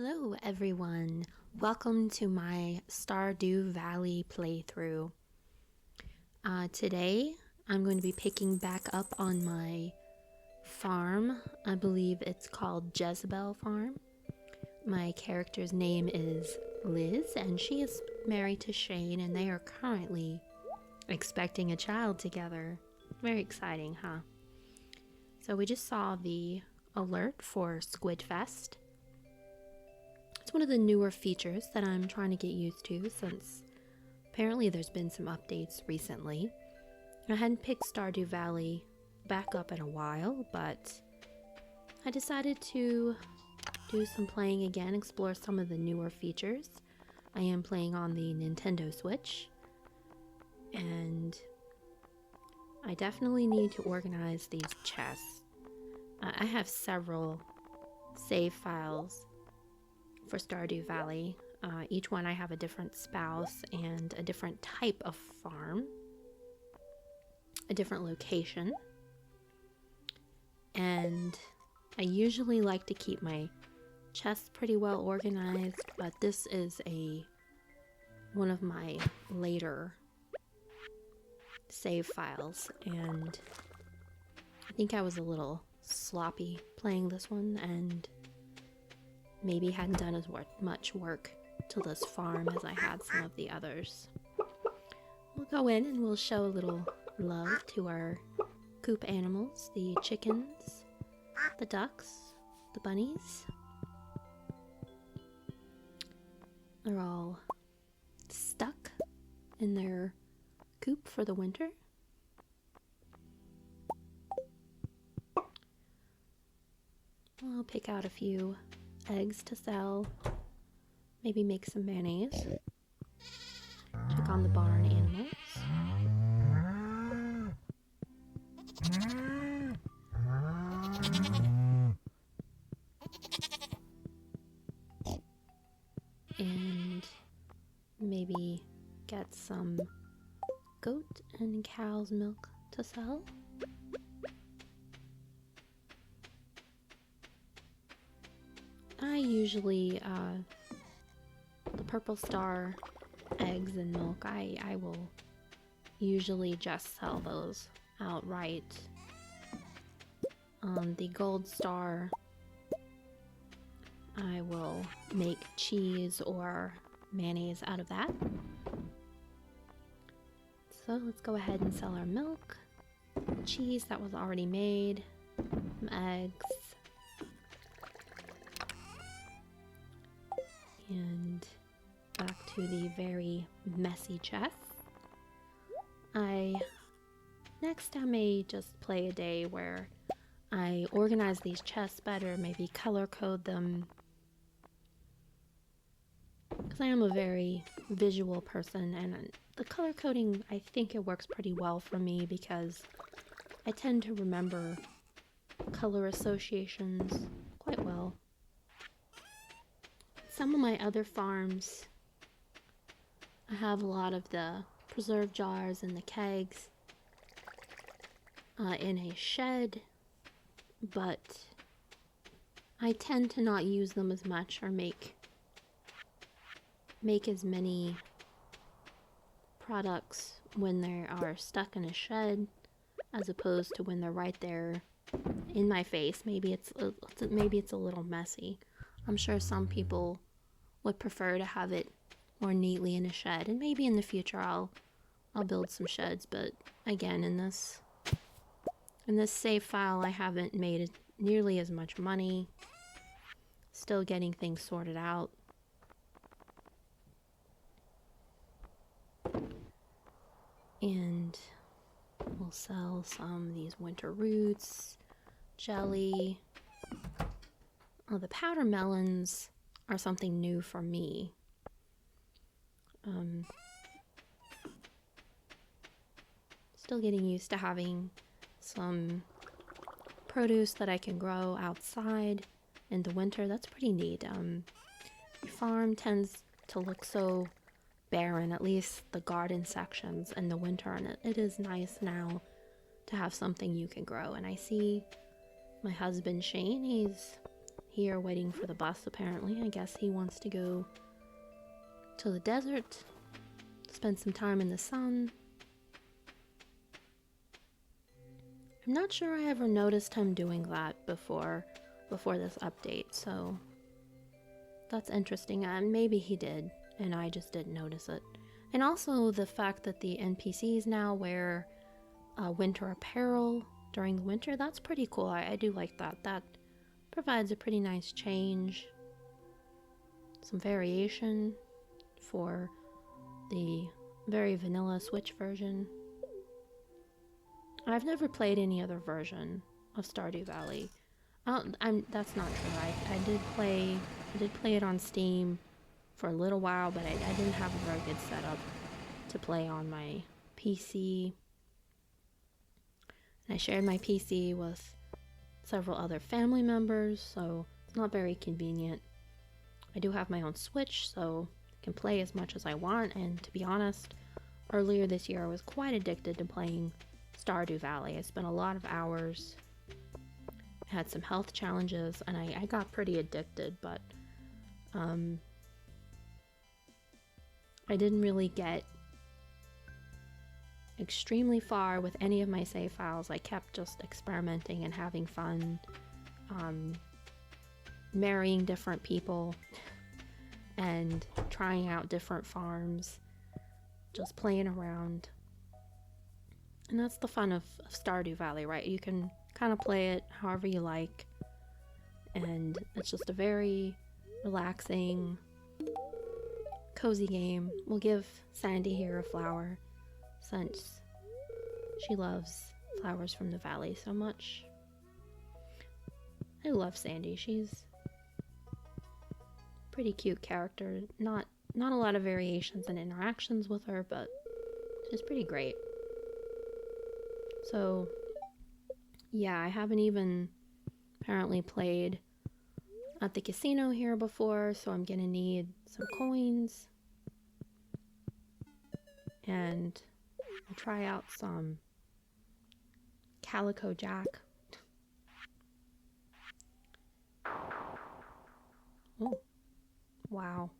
Hello everyone, welcome to my Stardew Valley playthrough. Today I'm going to be picking back up on my farm. I believe it's called Jezebel Farm. My character's name is Liz and she is married to Shane and they are currently expecting a child together. Very exciting, huh? So we just saw the alert for Squid Fest. It's one of the newer features that I'm trying to get used to since apparently there's been some updates recently. I hadn't picked Stardew Valley back up in a while, but I decided to do some playing again, explore some of the newer features. I am playing on the Nintendo Switch, and I definitely need to organize these chests. I have several save files for Stardew Valley. Each one I have a different spouse and a different type of farm, a different location, and I usually like to keep my chests pretty well organized, but this is one of my later save files, and I think I was a little sloppy playing this one and maybe hadn't done as much work to this farm as I had some of the others. We'll go in and we'll show a little love to our coop animals, the chickens, the ducks, the bunnies. They're all stuck in their coop for the winter. I'll pick out a few eggs to sell, maybe make some mayonnaise. Check on the barn animals. And maybe get some goat and cow's milk to sell. I usually, the purple star eggs and milk, I will usually just sell those outright. The gold star, I will make cheese or mayonnaise out of that. So let's go ahead and sell our milk, cheese that was already made, some eggs, and back to the very messy chest. Next I may just play a day where I organize these chests better, maybe color code them, because I am a very visual person, and the color coding, I think it works pretty well for me because I tend to remember color associations quite well. Some of my other farms, I have a lot of the preserve jars and the kegs in a shed, but I tend to not use them as much or make as many products when they are stuck in a shed as opposed to when they're right there in my face. Maybe it's a little messy. I'm sure some people would prefer to have it more neatly in a shed, and maybe in the future I'll build some sheds, but again, in this save file I haven't made nearly as much money. Still getting things sorted out. And we'll sell some of these winter roots, jelly. Oh, the powder melons are something new for me. Still getting used to having some produce that I can grow outside in the winter. That's pretty neat. Your farm tends to look so barren, at least the garden sections in the winter, and it is nice now to have something you can grow. And I see my husband Shane, here waiting for the bus, apparently. I guess he wants to go to the desert, spend some time in the sun. I'm not sure I ever noticed him doing that before this update, so that's interesting. And maybe he did, and I just didn't notice it. And also the fact that the NPCs now wear winter apparel during the winter, that's pretty cool. I do like that. That provides a pretty nice change, some variation for the very vanilla Switch version. I've never played any other version of Stardew Valley. That's not true. I did play it on Steam for a little while, but I didn't have a very good setup to play on my PC. And I shared my PC with several other family members, so it's not very convenient. I do have my own Switch, so I can play as much as I want, and to be honest, earlier this year I was quite addicted to playing Stardew Valley. I spent a lot of hours, had some health challenges, and I got pretty addicted, but I didn't really get extremely far with any of my save files. I kept just experimenting and having fun, marrying different people and trying out different farms, just playing around. And that's the fun of Stardew Valley, right? You can kind of play it however you like, and it's just a very relaxing, cozy game. We'll give Sandy here a flower, since she loves flowers from the valley so much. I love Sandy. She's a pretty cute character. Not a lot of variations and interactions with her, but she's pretty great. So yeah, I haven't even apparently played at the casino here before, so I'm gonna need some coins, and I'll try out some Calico Jack. Oh, wow.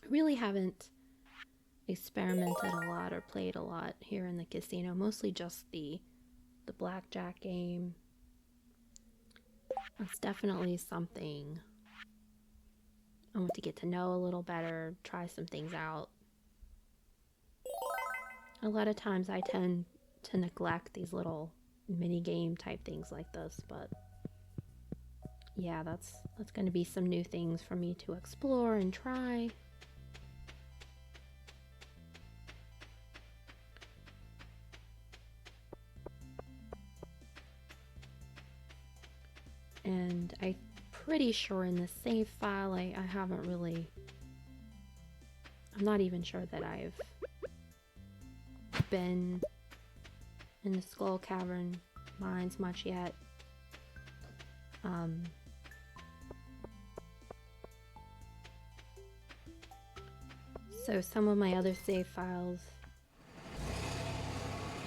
I really haven't experimented a lot or played a lot here in the casino, mostly just the blackjack game. It's definitely something I want to get to know a little better, try some things out. A lot of times I tend to neglect these little mini game type things like this, but yeah, that's going to be some new things for me to explore and try. And I'm pretty sure in the save file I haven't really, I'm not even sure that I've been in the Skull Cavern mines much yet. So some of my other save files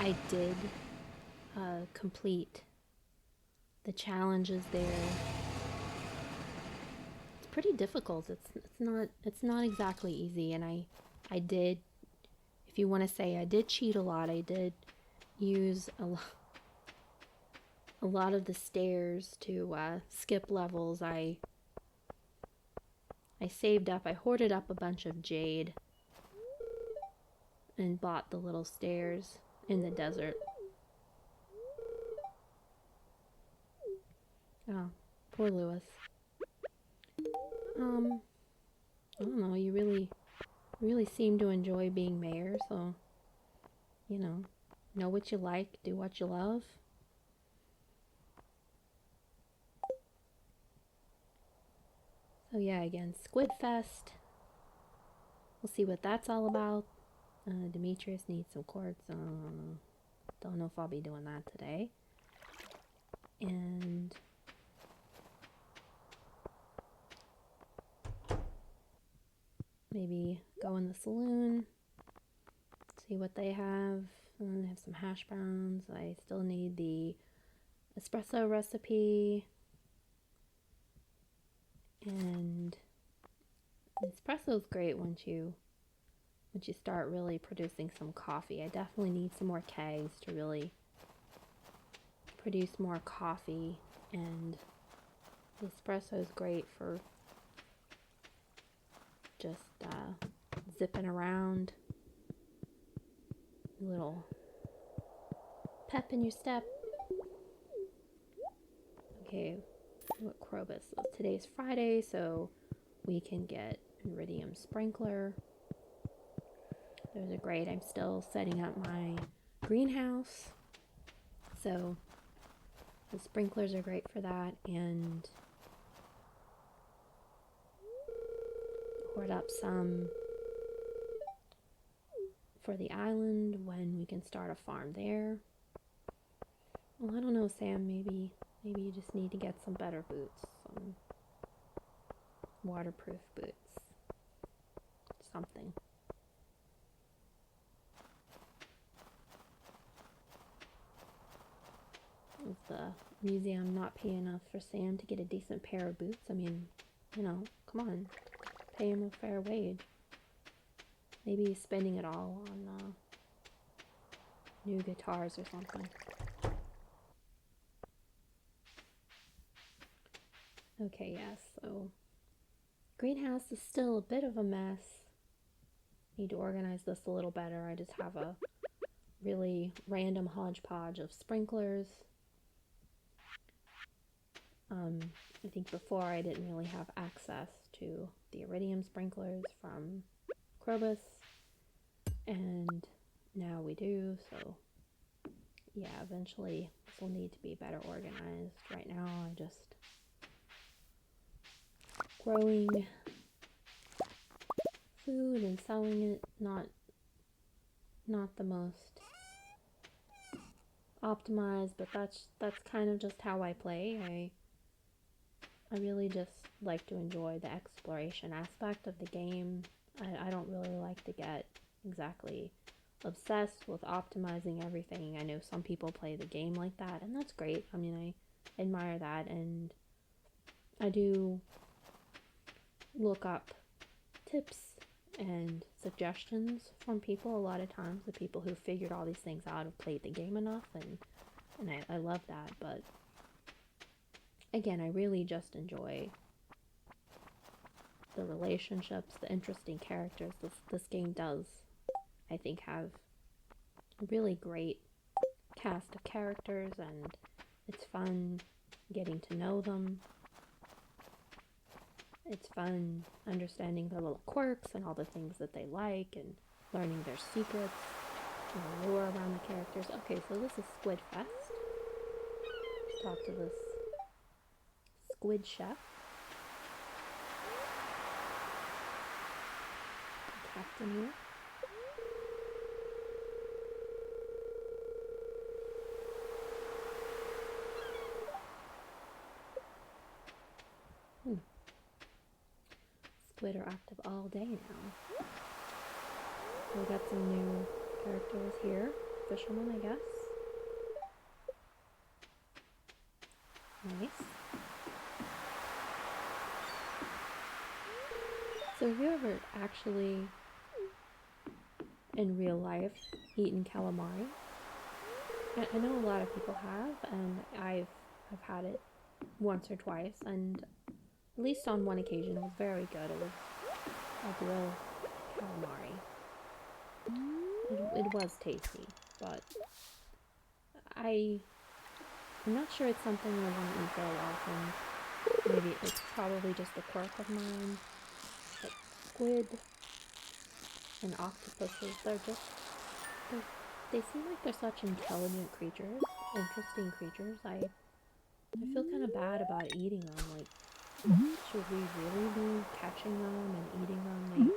I did complete the challenges there. It's pretty difficult. It's not exactly easy, and I did, if you want to say, I did cheat a lot. I did use a lot of the stairs to skip levels. I saved up, I hoarded up a bunch of jade and bought the little stairs in the desert. Oh, poor Lewis. I don't know, you really seem to enjoy being mayor, so, you know what you like, do what you love. So yeah, again, Squid Fest. We'll see what that's all about. Demetrius needs some quartz. Don't know if I'll be doing that today. And maybe go in the saloon, See what they have. They have some hash browns. I still need the espresso recipe. And espresso is great once you start really producing some coffee. I definitely need some more kegs to really produce more coffee, and the espresso is great for just zipping around. A little pep in your step. Okay, what Krobus? So today's Friday, so we can get Iridium Sprinkler. Those are great. I'm still setting up my greenhouse, so the sprinklers are great for that, and hoard up some for the island when we can start a farm there. Well, I don't know, Sam, maybe you just need to get some better boots, some waterproof boots, something. Is the museum not pay enough for Sam to get a decent pair of boots? I mean, you know, come on, pay him a fair wage. Maybe he's spending it all on new guitars or something. Okay, yes, so greenhouse is still a bit of a mess. Need to organize this a little better. I just have a really random hodgepodge of sprinklers. I think before I didn't really have access to the Iridium sprinklers from Krobus, and now we do, so yeah, eventually this will need to be better organized. Right now I'm just growing food and selling it, not the most optimized, but that's kind of just how I play. I really just like to enjoy the exploration aspect of the game. I don't really like to get exactly obsessed with optimizing everything. I know some people play the game like that, and that's great. I mean, I admire that, and I do look up tips and suggestions from people a lot of times. The people who figured all these things out have played the game enough, and I love that. But again, I really just enjoy the relationships, the interesting characters. This game does, I think, have a really great cast of characters, and it's fun getting to know them. It's fun understanding their little quirks and all the things that they like, and learning their secrets and the lore around the characters. Okay, so this is Squid Fest. Let's talk to this squid chef. The captain here. Squid are active all day now. We got some new characters here. Fisherman, I guess. Nice. So have you ever actually, in real life, eaten calamari? I know a lot of people have, and I've had it once or twice, and at least on one occasion it was very good. It was a grilled calamari. It was tasty, but I'm not sure it's something I want to eat very often. Maybe it's probably just a quirk of mine. But squid and octopuses, they seem like they're such intelligent creatures, interesting creatures. I feel kind of bad about eating them. Like, should we really be catching them and eating them?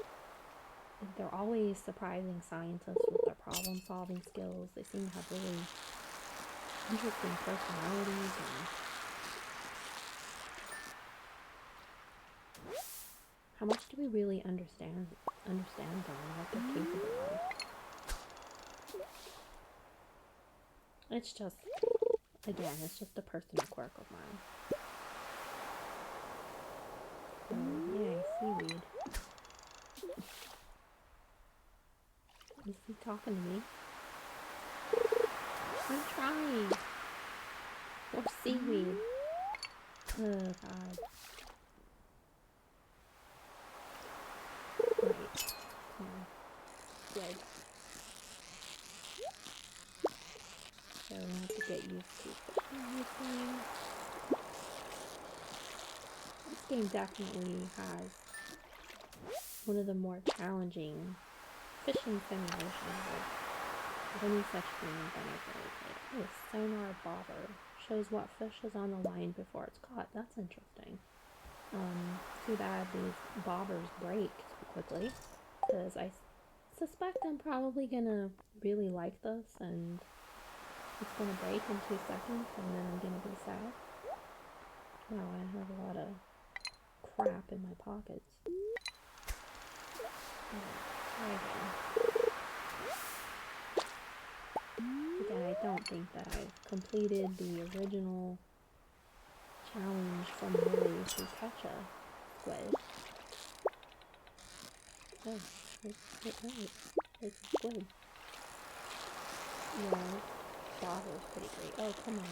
They're always surprising scientists with their problem-solving skills. They seem to have really interesting personalities, and how much do we really understand them and what they're capable of? It's just, again, it's just a personal quirk of mine. Oh, yay, seaweed. Is he talking to me? I'm trying. Or seaweed. Oh, God. Right. Come on. Good. So I have to get used to everything. This game definitely has one of the more challenging fishing simulations of any such game that I've really played. Oh, sonar bobber. Shows what fish is on the line before it's caught. That's interesting. Too bad these bobbers break too quickly, because I suspect I'm probably gonna really like this and it's gonna break in 2 seconds and then I'm gonna be sad. Wow, I have a lot of crap in my pockets. Try again. Again, I don't think that I've completed the original challenge from Lily to catch a squid. Oh, it's a squid. Yeah, Bobber's pretty great. Oh, come on.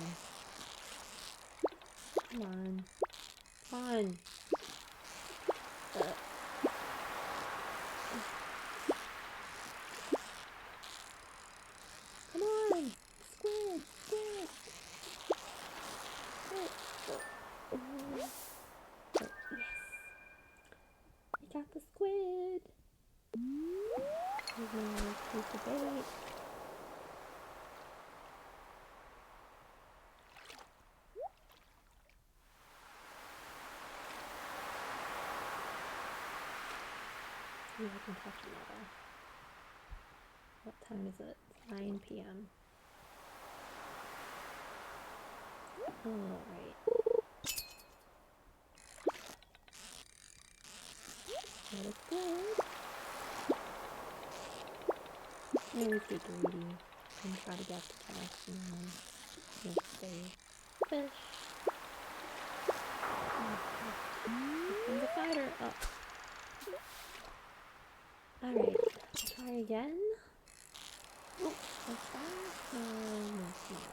Come on. Come on. Come on! Squid! Squid! Squid! Oh, yes! We got the squid! Here's my piece of bait. See if I can catch another. What time is it? It's 9 p.m. Alright. That is good. I always get greedy and try to get the catch and make save fish. And the fighter up. Alright, try again. Oh, that's that. No, it's not.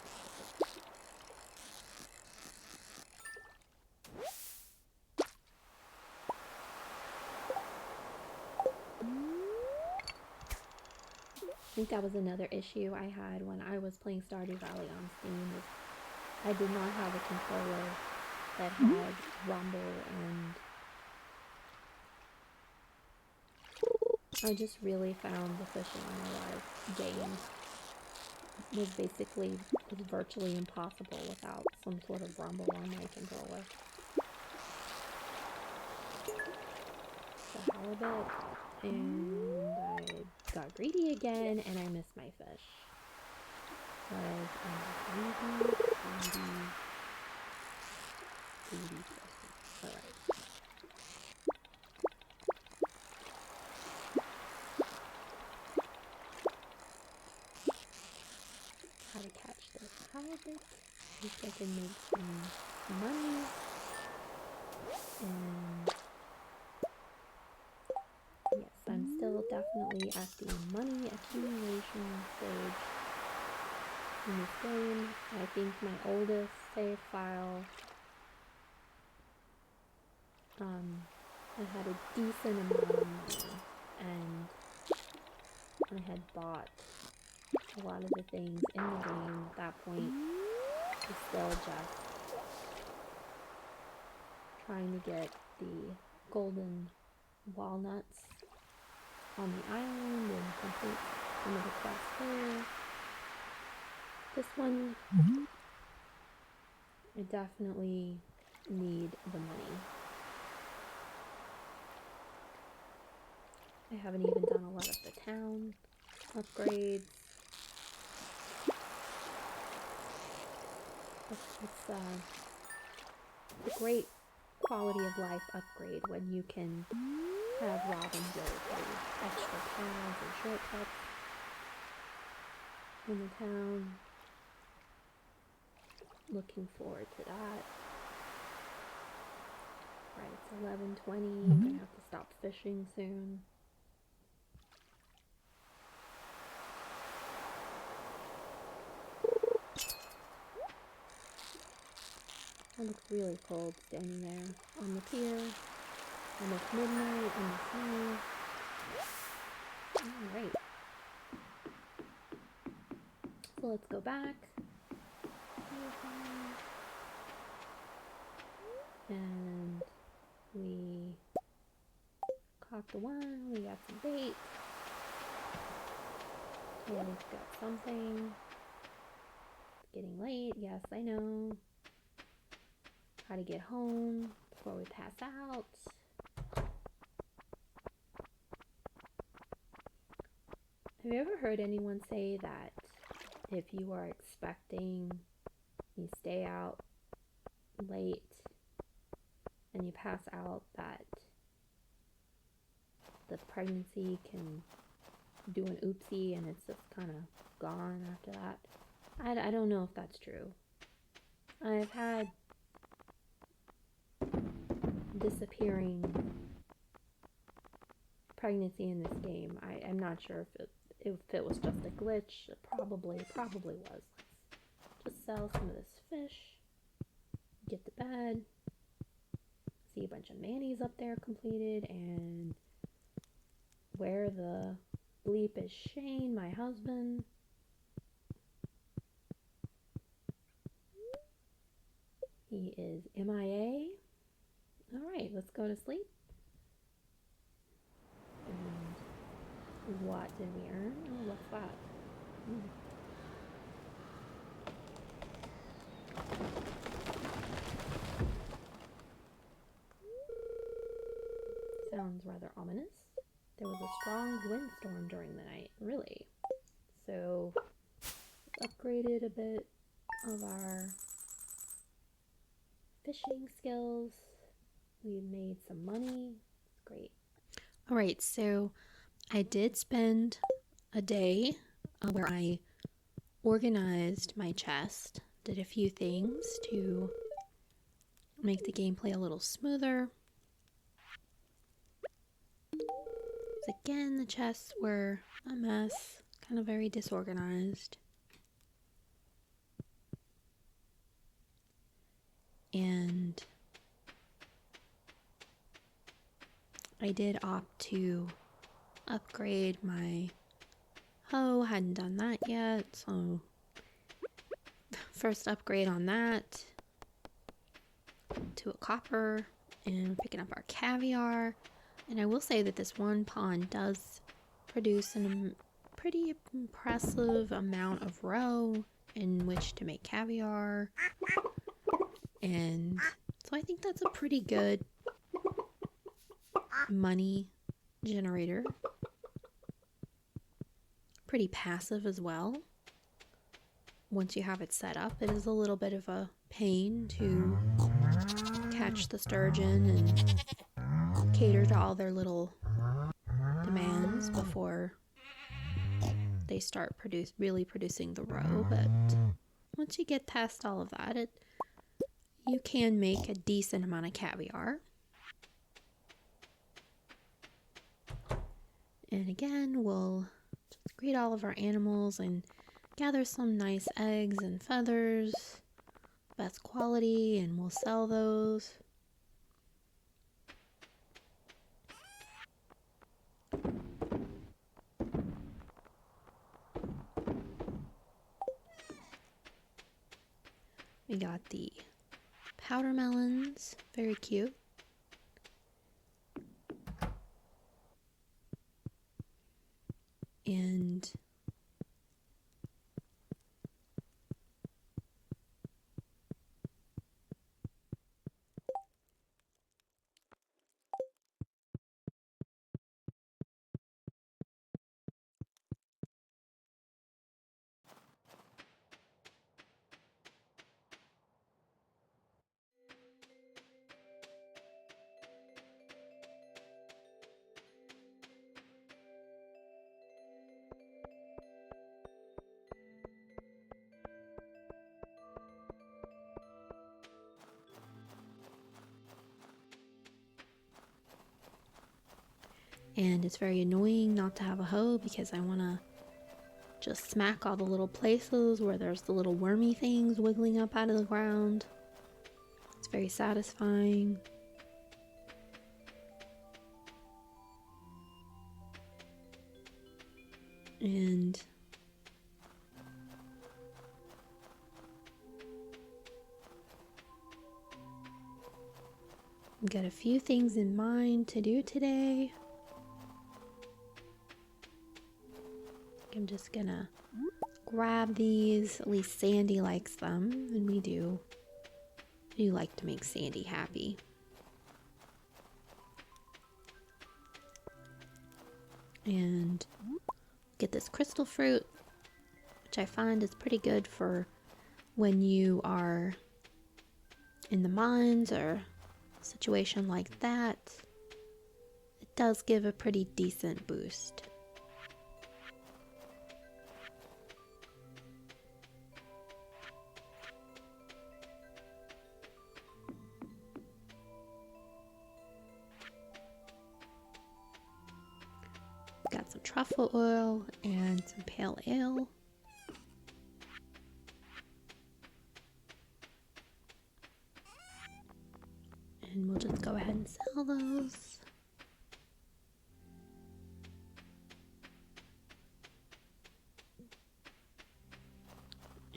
I think that was another issue I had when I was playing Stardew Valley on Steam. Is I did not have a controller that had rumble, and I just really found the fishing in a live game was virtually impossible without some sort of rumble on my controller. The halibut, and I got greedy again, and I missed my fish. Because I'm greedy person. Alright. How to catch this halibut. I think I can make some money. And yes, I'm still definitely at the money accumulation stage in this game. I think my oldest save file, I had a decent amount of money, and I had bought a lot of the things in the game. At that point, it's still just trying to get the golden walnuts on the island and complete some of the quests there. This one, I definitely need the money. I haven't even done a lot of the town upgrades. It's a great quality of life upgrade when you can have Robin go through extra paths and shortcuts in the town. looking forward to that. Right, it's 11:20. I'm gonna have to stop fishing soon. It looks really cold standing there on the pier. Almost midnight in the snow. Alright. So let's go back. And we caught the one. We got some bait. Totally got something. It's getting late. Yes, I know. How to get home before we pass out. Have you ever heard anyone say that if you are expecting, you stay out late and you pass out, that the pregnancy can do an oopsie and it's just kind of gone after that? I don't know if that's true. I've had disappearing pregnancy in this game. I'm not sure if it was just a glitch. It probably was. Let's just sell some of this fish, get to bed, see a bunch of manis up there completed, and where the bleep is Shane, my husband? He is MIA. Alright, let's go to sleep. And what did we earn? Oh, what's that? Sounds rather ominous. There was a strong windstorm during the night. Really? So, upgraded a bit of our fishing skills. We made some money. Great. Alright, so I did spend a day where I organized my chest, did a few things to make the gameplay a little smoother. So again, the chests were a mess, kind of very disorganized. And I did opt to upgrade my hoe, hadn't done that yet, so first upgrade on that to a copper, and picking up our caviar. And I will say that this one pond does produce a pretty impressive amount of roe in which to make caviar, and so I think that's a pretty good money generator. Pretty passive as well. Once you have it set up, it is a little bit of a pain to catch the sturgeon and cater to all their little demands before they start really producing the roe. But once you get past all of that, you can make a decent amount of caviar. And again, we'll greet all of our animals and gather some nice eggs and feathers, best quality, and we'll sell those. We got the powder melons, very cute. And And it's very annoying not to have a hoe because I want to just smack all the little places where there's the little wormy things wiggling up out of the ground. It's very satisfying. And I've got a few things in mind to do today. I'm just gonna grab these. At least Sandy likes them, and we do like to make Sandy happy. And get this crystal fruit, which I find is pretty good for when you are in the mines or a situation like that. It does give a pretty decent boost. Got some truffle oil and some pale ale. And we'll just go ahead and sell those.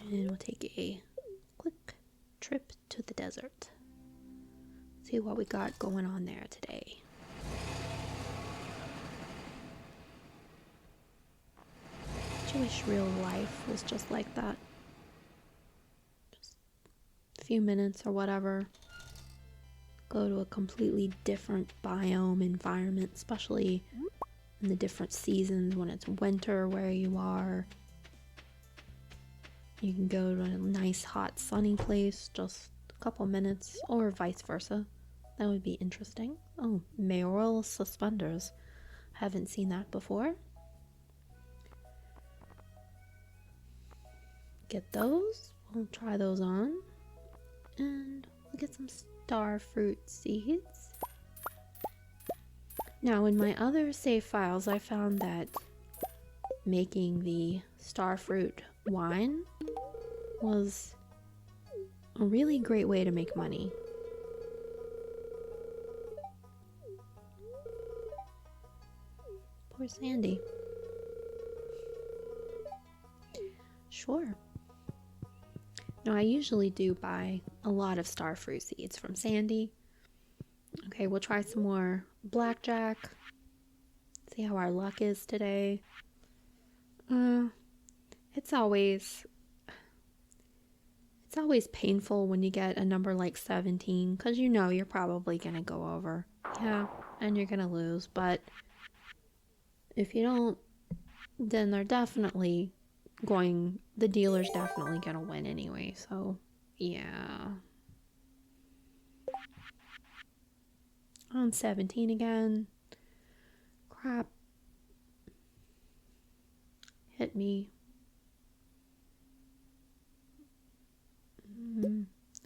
And we'll take a quick trip to the desert. See what we got going on there today. I wish real life was just like that. Just a few minutes or whatever. Go to a completely different biome environment, especially in the different seasons when it's winter where you are. You can go to a nice, hot, sunny place, just a couple minutes, or vice versa. That would be interesting. Oh, mayoral suspenders. Haven't seen that before. Get those. We'll try those on. And we'll get some starfruit seeds. Now, in my other save files, I found that making the starfruit wine was a really great way to make money. Poor Sandy. Sure. Now, I usually do buy a lot of starfruit seeds from Sandy. Okay, we'll try some more blackjack. See how our luck is today. It's always painful when you get a number like 17, because you know you're probably gonna go over. Yeah, and you're gonna lose, but if you don't, then the dealer's definitely gonna win anyway, so yeah. On 17 again. Crap. Hit me.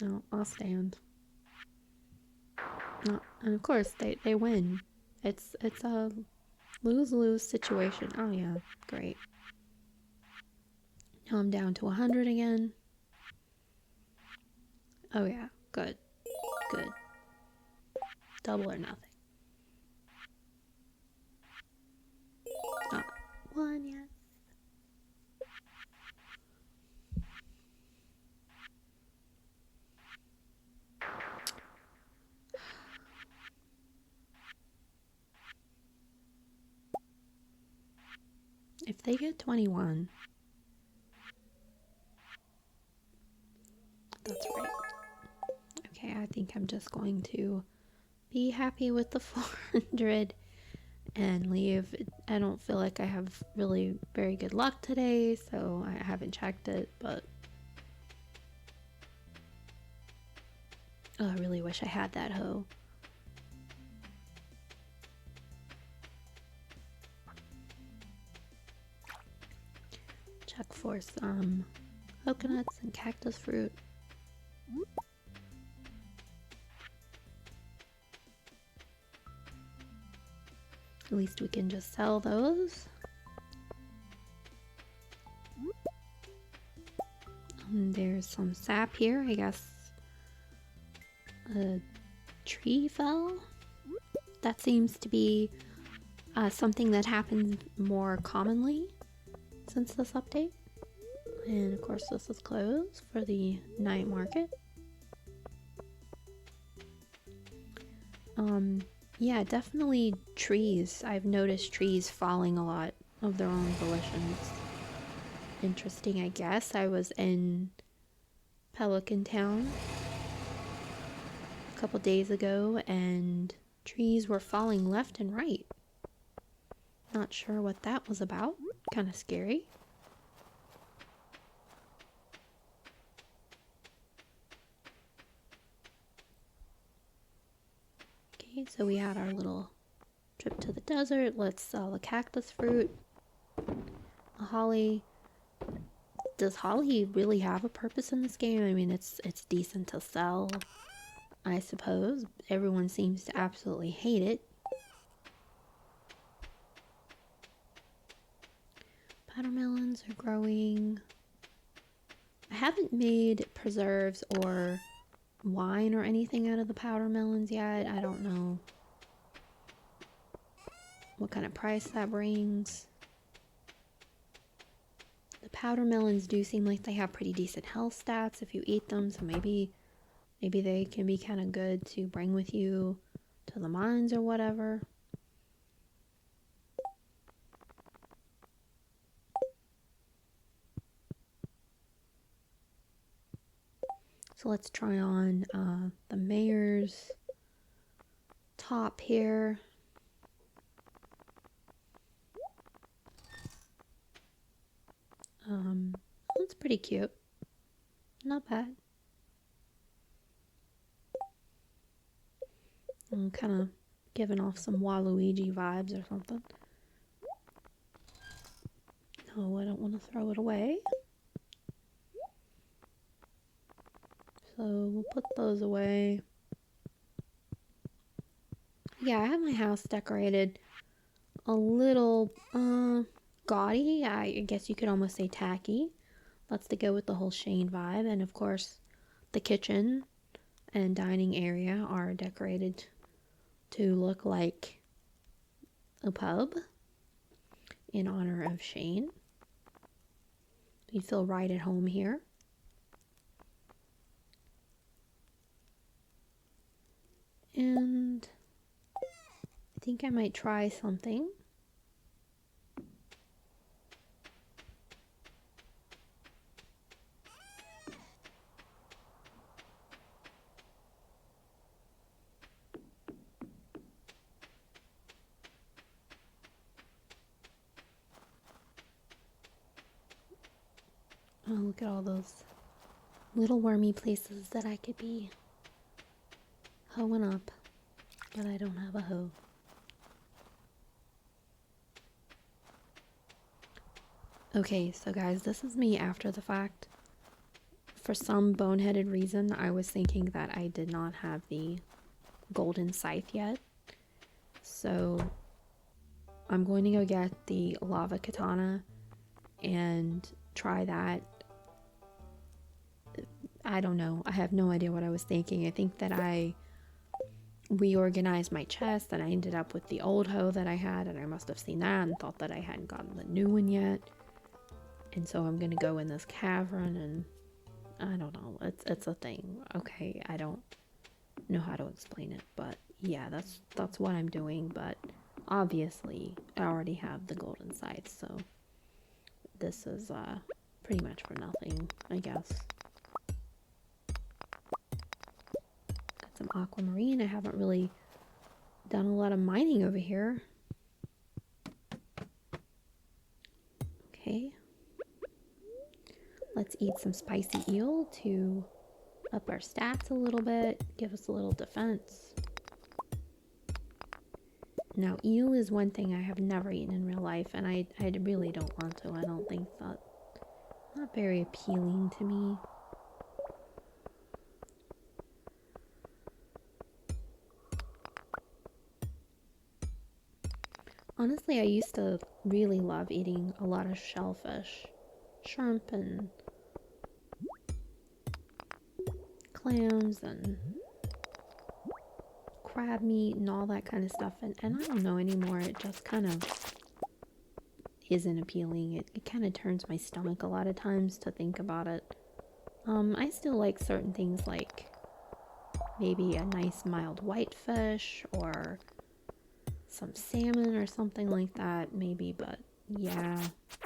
No, I'll stand. No, and of course they win. It's a lose-lose situation. Oh yeah, great. Now I'm down to 100 again. Oh yeah, good. Good. Double or nothing. Oh, 1, yes. If they get 21, that's right. Okay, I think I'm just going to be happy with the 400 and leave. I don't feel like I have really very good luck today, so I haven't checked it, but oh, I really wish I had that hoe. Check for some coconuts and cactus fruit. At least we can just sell those. There's some sap here. I guess a tree fell. That seems to be something that happens more commonly since this update. And of course this is closed for the night market. Yeah, definitely trees. I've noticed trees falling a lot of their own volition. It's interesting, I guess. I was in Pelican Town a couple days ago and trees were falling left and right. Not sure what that was about. Kind of scary. Okay, so we had our little trip to the desert. Let's sell the cactus fruit. A holly. Does holly really have a purpose in this game? I mean, it's decent to sell, I suppose. Everyone seems to absolutely hate it. Watermelons are growing. I haven't made preserves or wine or anything out of the powder melons yet. I don't know what kind of price that brings. The powder melons do seem like they have pretty decent health stats if you eat them, so maybe they can be kind of good to bring with you to the mines or whatever. So let's try on the mayor's top here. That's pretty cute. Not bad. I'm kind of giving off some Waluigi vibes or something. No, I don't want to throw it away. So we'll put those away. Yeah, I have my house decorated a little gaudy. I guess you could almost say tacky. That's to go with the whole Shane vibe. And of course, the kitchen and dining area are decorated to look like a pub in honor of Shane. You feel right at home here. And I think I might try something. Oh, look at all those little wormy places that I could be hoeing up, but I don't have a hoe. Okay, so guys, this is me after the fact. For some boneheaded reason, I was thinking that I did not have the golden scythe yet. So I'm going to go get the lava katana and try that. I don't know. I have no idea what I was thinking. I think that I reorganized my chest and I ended up with the old hoe that I had, and I must have seen that and thought that I hadn't gotten the new one yet. And so I'm gonna go in this cavern, and I don't know. It's a thing. Okay, I don't know how to explain it, but yeah, that's what I'm doing. But obviously, I already have the golden scythe, so this is pretty much for nothing, I guess. Got some aquamarine. I haven't really done a lot of mining over here. Okay. Let's eat some spicy eel to up our stats a little bit, give us a little defense. Now, eel is one thing I have never eaten in real life, and I really don't want to. I don't think that's not very appealing to me. Honestly, I used to really love eating a lot of shellfish, shrimp, and clams, and crab meat, and all that kind of stuff. And I don't know anymore. It just kind of isn't appealing. It kind of turns my stomach a lot of times to think about it. I still like certain things like maybe a nice mild whitefish or some salmon or something like that, maybe, but yeah,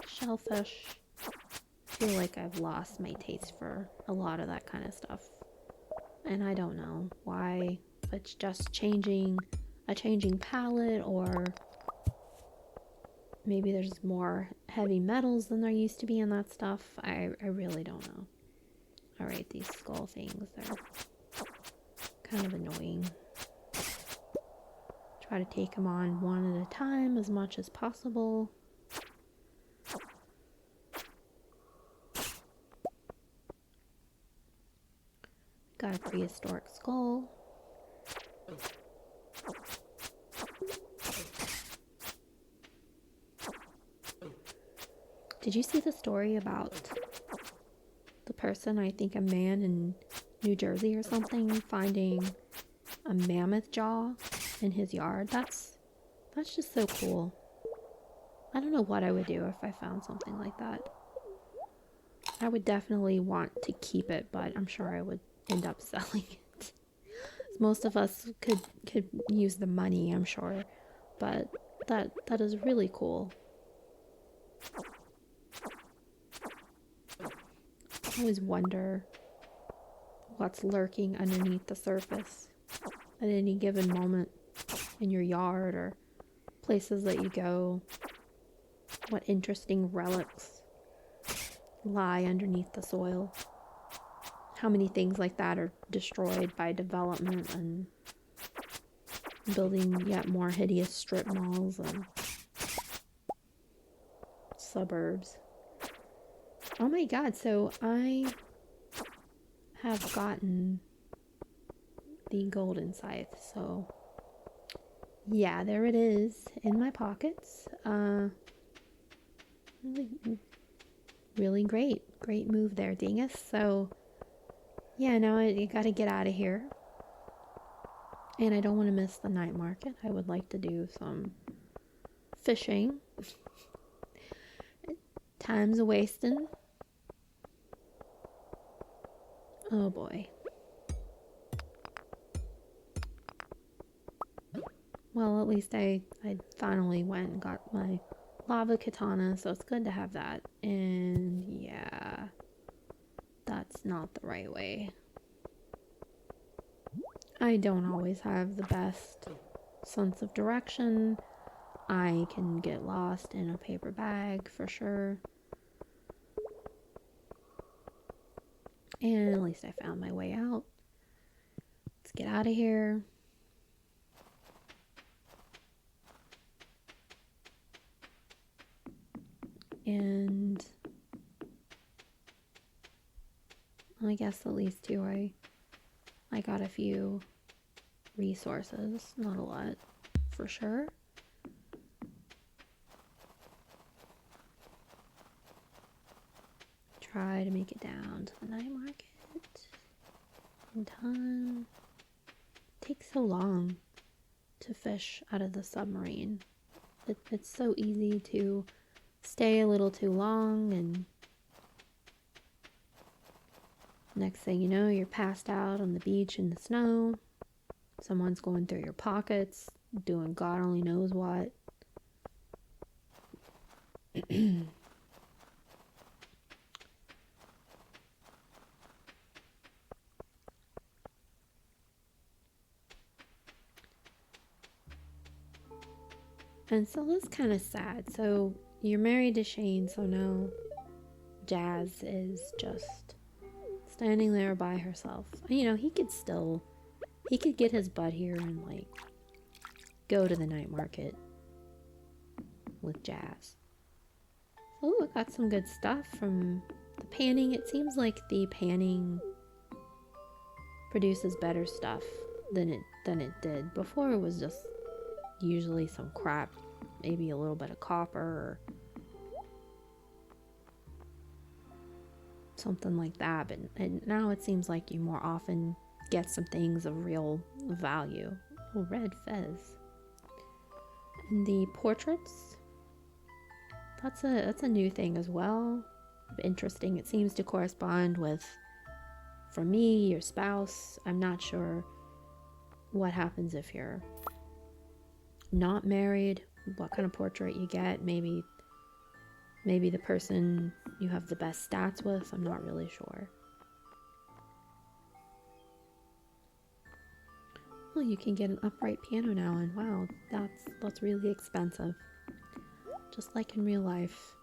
shellfish. I feel like I've lost my taste for a lot of that kind of stuff. And I don't know why, if it's just a changing palate, or maybe there's more heavy metals than there used to be in that stuff. I really don't know. Alright, these skull things, they're kind of annoying. Try to take them on one at a time as much as possible. Got a prehistoric skull. Did you see the story about the person, I think a man in New Jersey or something, finding a mammoth jaw in his yard? That's just so cool. I don't know what I would do if I found something like that. I would definitely want to keep it, but I'm sure I would end up selling it. Most of us could use the money, I'm sure, but that is really cool. I always wonder what's lurking underneath the surface at any given moment in your yard or places that you go. What interesting relics lie underneath the soil. How many things like that are destroyed by development and building yet more hideous strip malls and suburbs. Oh my god, so I have gotten the golden scythe, so yeah, there it is in my pockets. Really great move there, Dingus. So yeah, now I gotta get out of here, and I don't want to miss the night market. I would like to do some fishing. Time's a wasting. Oh boy. Well, at least I finally went and got my lava katana, so it's good to have that. And yeah, that's not the right way. I don't always have the best sense of direction. I can get lost in a paper bag for sure. And at least I found my way out. Let's get out of here. And I guess at least too, I got a few resources. Not a lot, for sure. Try to make it down to the night market in time. It takes so long to fish out of the submarine. It's so easy to stay a little too long, and next thing you know, you're passed out on the beach in the snow. Someone's going through your pockets, doing God only knows what. And so that's kind of sad. So you're married to Shane, so now Jazz is just standing there by herself. You know, he could get his butt here and like go to the night market with Jazz. Oh, I got some good stuff from the panning. It seems like the panning produces better stuff than it did before. It was just usually some crap maybe a little bit of copper or something like that. But and now it seems like you more often get some things of real value. Oh, red fez. And the portraits, that's a new thing as well. Interesting. It seems to correspond with, for me, your spouse. I'm not sure what happens if you're not married, what kind of portrait you get. Maybe the person you have the best stats with. I'm not really sure. Well, you can get an upright piano now, and wow, that's really expensive. Just like in real life.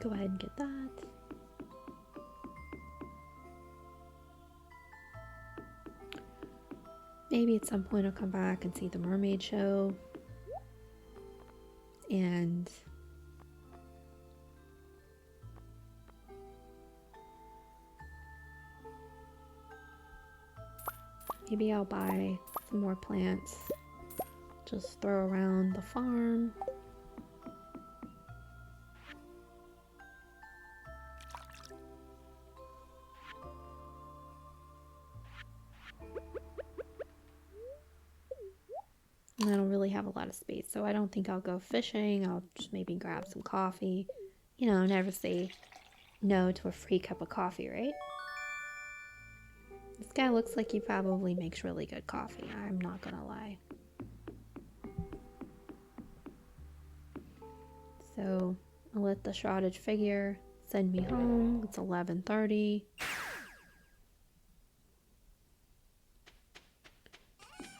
Go ahead and get that. Maybe at some point I'll come back and see the mermaid show. And maybe I'll buy some more plants. Just throw around the farm. And I don't really have a lot of space, so I don't think I'll go fishing. I'll just maybe grab some coffee. You know, never say no to a free cup of coffee, right? This guy looks like he probably makes really good coffee. I'm not gonna lie. So I'll let the shrouded figure send me home. It's 11:30.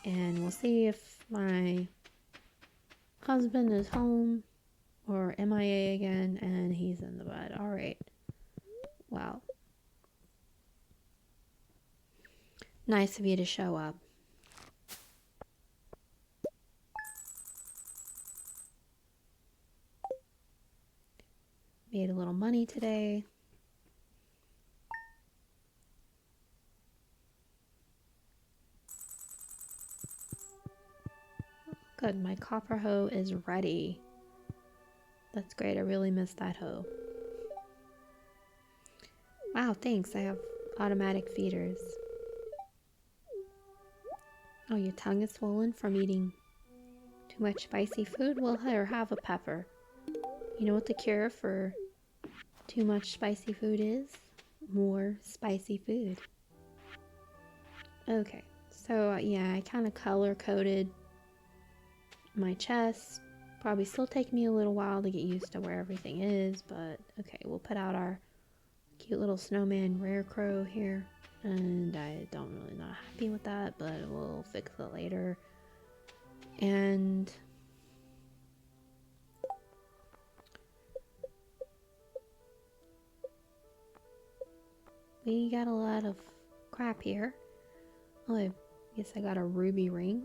And we'll see if my husband is home or MIA again, and he's in the bed. All right. Wow. Nice of you to show up. Made a little money today. Good, my copper hoe is ready. That's great, I really missed that hoe. Wow, thanks, I have automatic feeders. Oh, your tongue is swollen from eating too much spicy food? Well, here, have a pepper. You know what the cure for too much spicy food is? More spicy food. Okay, so yeah, I kind of color-coded my chest. Probably still take me a little while to get used to where everything is, but okay, we'll put out our cute little snowman rare crow here. And I don't really not happy with that, but we'll fix it later. And we got a lot of crap here. Oh, I guess I got a ruby ring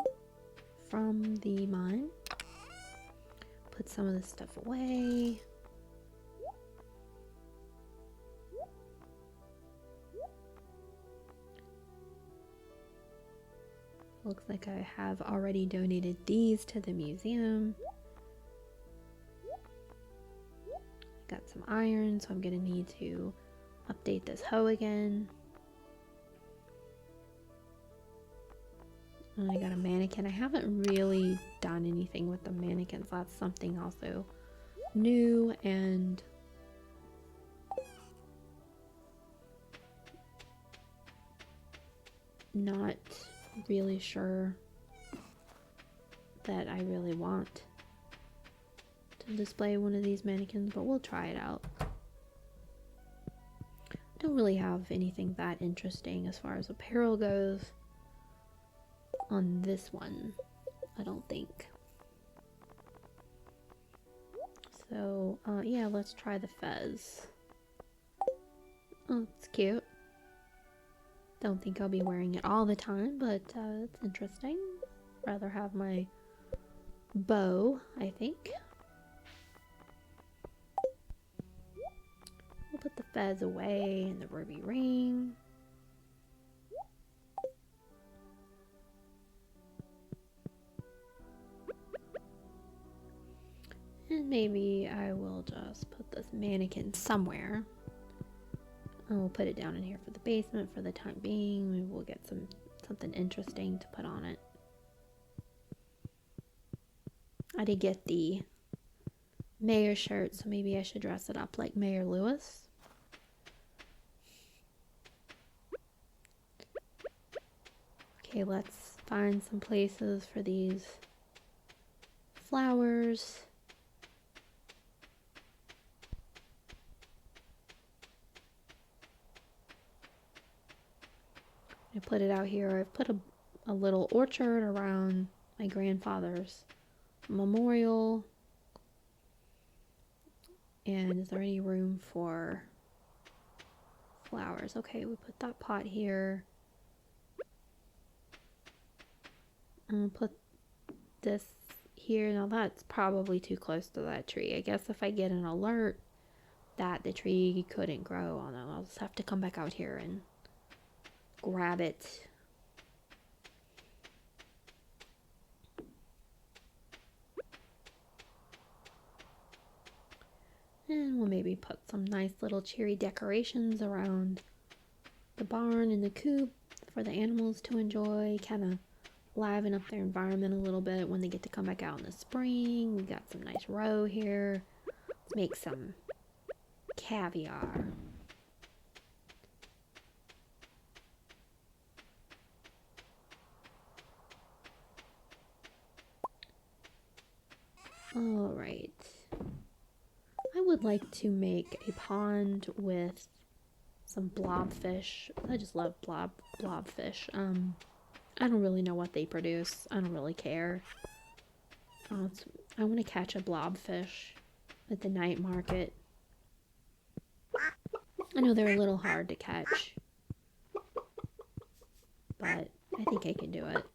from the mine. Put some of this stuff away. Looks like I have already donated these to the museum. Got some iron, so I'm gonna need to update this hoe again. And I got a mannequin. I haven't really done anything with the mannequins. That's something also new and not really sure that I really want to display one of these mannequins, but we'll try it out. Don't really have anything that interesting as far as apparel goes on this one, I don't think. So, yeah, let's try the fez. Oh, it's cute. Don't think I'll be wearing it all the time, but it's interesting. Rather have my bow, I think. We'll put the fez away and the ruby ring. maybe I will just put this mannequin somewhere. I will put it down in here for the basement for the time being. Maybe we'll get something interesting to put on it. I did get the mayor shirt, so maybe I should dress it up like Mayor Lewis. Okay, let's find some places for these flowers. I put it out here. I've put a little orchard around my grandfather's memorial. And is there any room for flowers? Okay, we put that pot here. I'm gonna put this here. Now that's probably too close to that tree. I guess if I get an alert that the tree couldn't grow, I'll just have to come back out here and grab it. And we'll maybe put some nice little cheery decorations around the barn and the coop for the animals to enjoy, kind of liven up their environment a little bit when they get to come back out in the spring. We got some nice roe here. Let's make some caviar. All right. I would like to make a pond with some blobfish. I just love blobfish. I don't really know what they produce. I don't really care. I want to catch a blobfish at the night market. I know they're a little hard to catch, but I think I can do it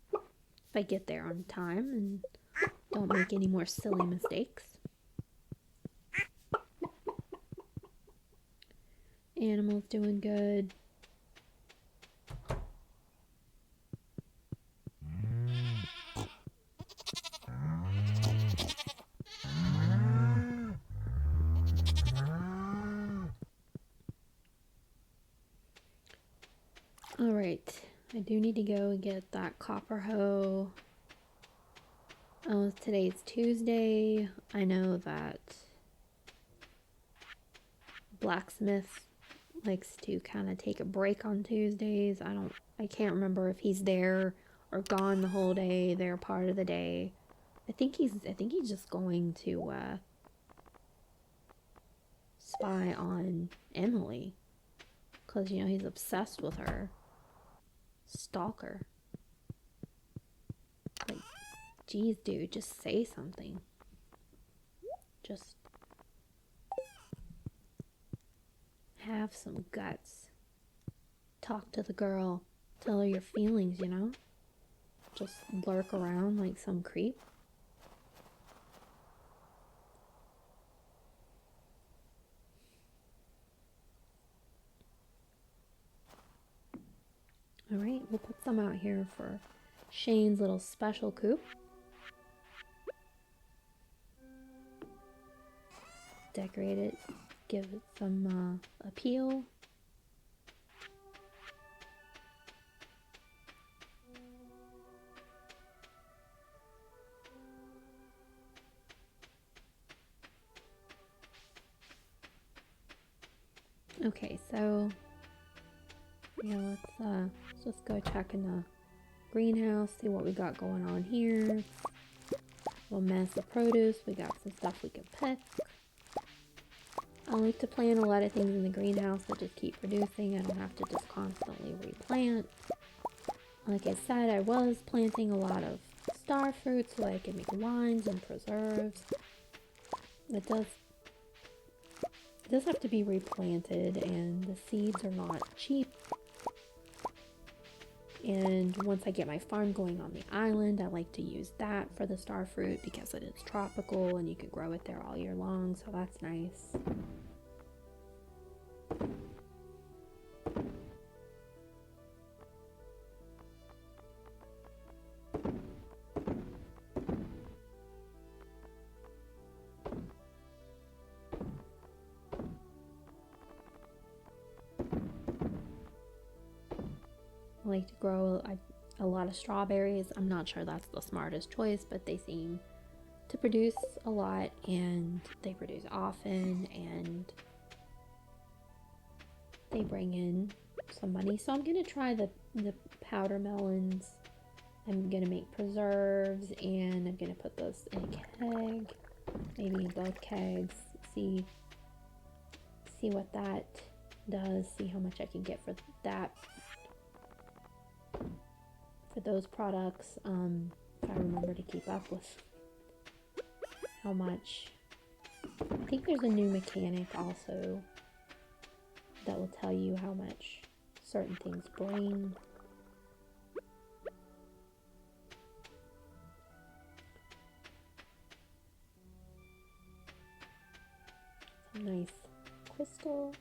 if I get there on time and don't make any more silly mistakes. Animals doing good. Alright, I do need to go and get that copper hoe. Oh, today's Tuesday. I know that blacksmith likes to kind of take a break on Tuesdays. I can't remember if he's there or gone the whole day, there part of the day. I think he's just going to spy on Emily, because he's obsessed with her. Stalker. Like, geez, dude, just say something. Just have some guts. Talk to the girl. Tell her your feelings, Just lurk around like some creep. Alright, we'll put some out here for Shane's little special coop. Decorate it, give it some appeal. Okay, so yeah, let's just go check in the greenhouse, see what we got going on here. A little mess of produce. We got some stuff we can pick. I like to plant a lot of things in the greenhouse that just keep producing. I don't have to just constantly replant. Like I said, I was planting a lot of star fruit so I can make wines and preserves. It does have to be replanted, and the seeds are not cheap. And once I get my farm going on the island, I like to use that for the star fruit because it is tropical and you can grow it there all year long, so that's nice. like to grow a lot of strawberries. I'm not sure that's the smartest choice, but they seem to produce a lot, and they produce often, and they bring in some money. So I'm gonna try the powder melons. I'm gonna make preserves, and I'm gonna put those in a keg, maybe both kegs. See what that does. See how much I can get for that, for those products. If I remember to keep up with how much. I think there's a new mechanic also that will tell you how much certain things bring. Some nice crystal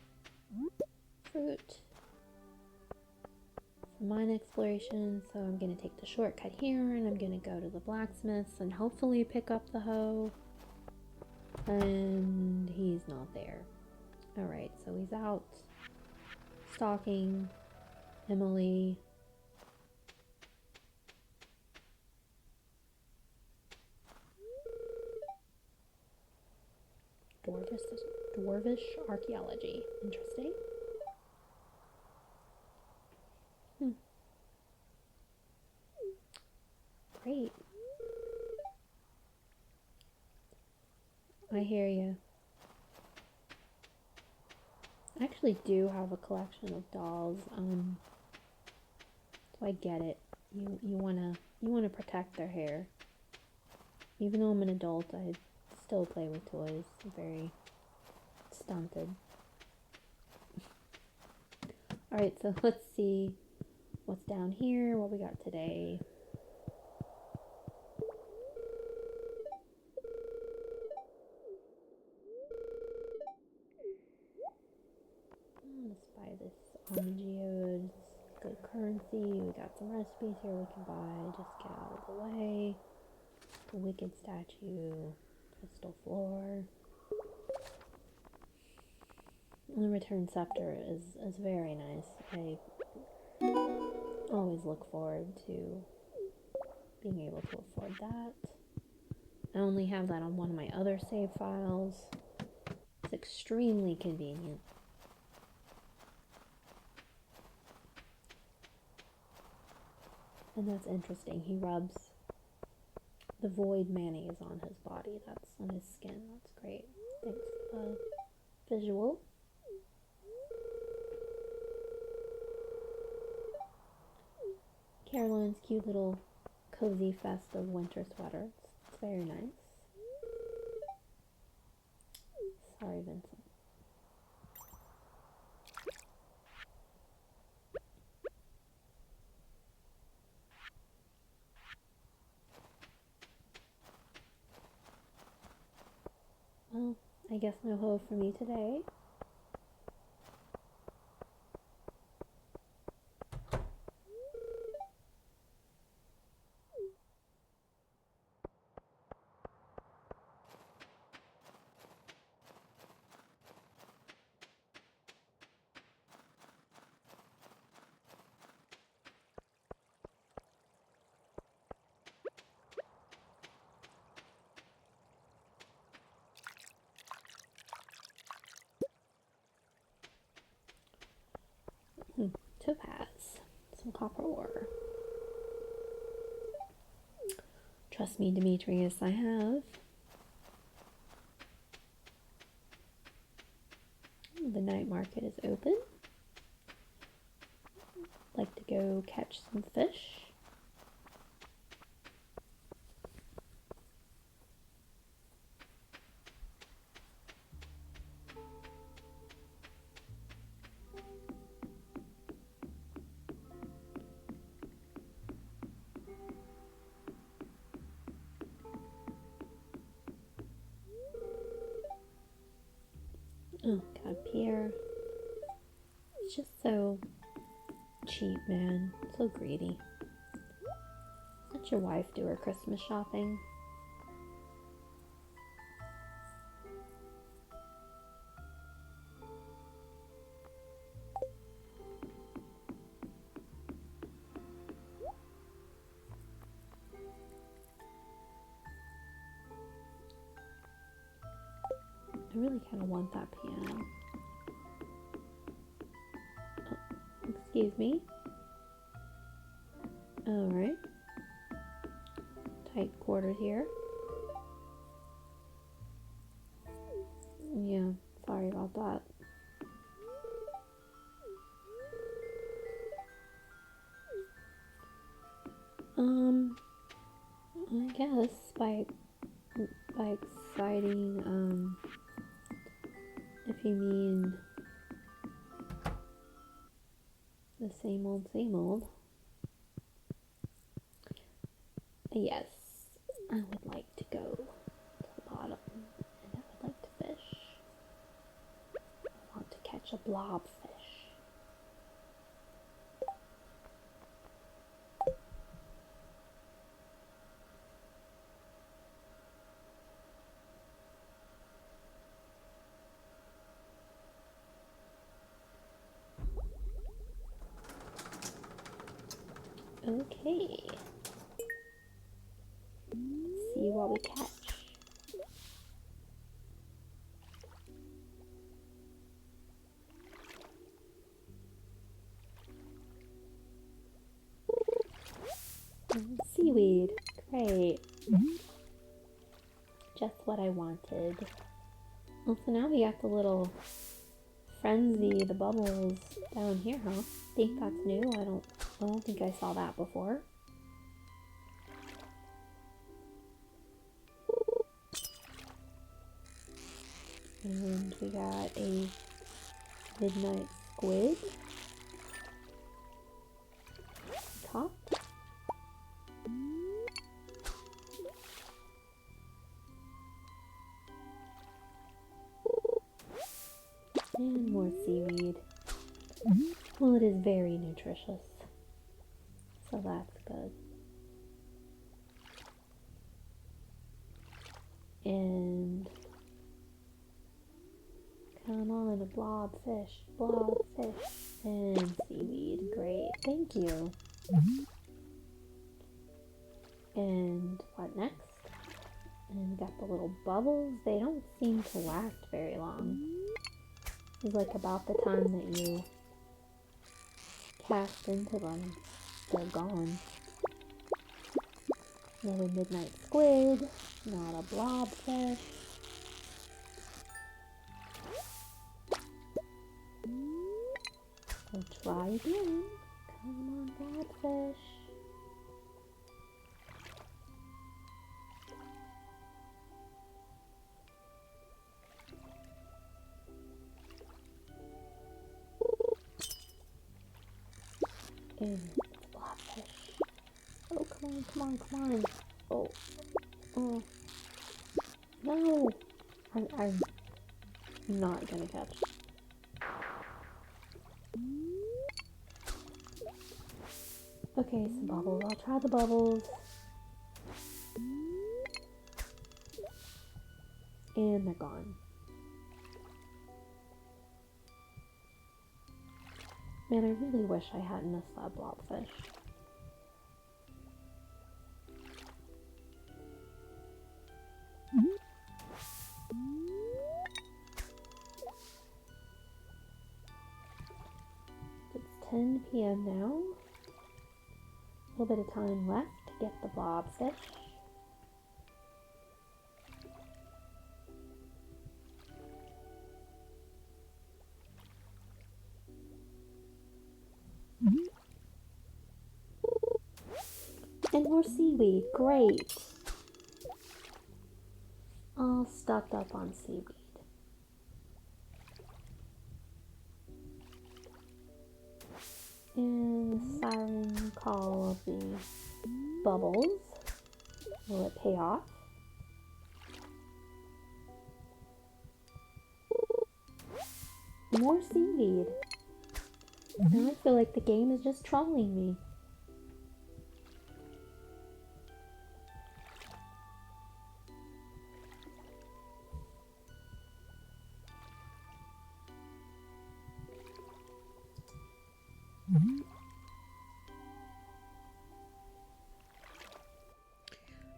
fruit for mine exploration. So I'm going to take the shortcut here, and I'm going to go to the blacksmith's and hopefully pick up the hoe. And he's not there. Alright, so he's out stalking Emily. Dwarvish archaeology. Interesting. Great. I hear you. I actually do have a collection of dolls, so I get it. You wanna protect their hair. Even though I'm an adult, I still play with toys. I'm very stunted. Alright, so let's see what's down here, what we got today. Let's buy this almond geode. Good currency. We got some recipes here we can buy. Just get out of the way. The wicked statue. Crystal floor. And the return scepter is very nice. I always look forward to being able to afford that. I only have that on one of my other save files. It's extremely convenient. And that's interesting. He rubs the void mayonnaise on his body. That's on his skin. That's great. Thanks for the visual. Caroline's cute little cozy festive winter sweater. It's very nice. Sorry, Vincent. Well, I guess no hoe for me today. Topaz. Some copper ore. Trust me, Demetrius, I have. The night market is open. Like to go catch some fish. Oh God, Pierre. It's just so cheap, man. So greedy. Let your wife do her Christmas shopping. really kind of want that piano. Oh, excuse me. Alright. Tight quarters here. Yeah, sorry about that. I guess by exciting, if you mean the same old, yes, I would like to go to the bottom, and I would like to fish. I want to catch a blobfish. Okay. Let's see what we catch. Seaweed. Great. Just what I wanted. Well, so now we got the little frenzy, the bubbles down here, huh? Think that's new? I don't think I saw that before. And we got a midnight squid. Top. And more seaweed. Well, it is very nutritious, so that's good. And come on, a blobfish, and seaweed. Great, thank you. And what next? And we got the little bubbles. They don't seem to last very long. It's like about the time that you cast into them, they're gone. Another midnight squid, not a blobfish. We'll try again. Come on, blobfish. And blobfish. Oh, come on. Oh. No! I'm not gonna catch. Okay, some bubbles. I'll try the bubbles. And they're gone. Man, I really wish I hadn't missed that blobfish. It's 10 p.m. now. A little bit of time left to get the blobfish. And more seaweed. Great. All stocked up on seaweed. And the siren call of the bubbles. Will it pay off? More seaweed. Now I feel like the game is just trolling me.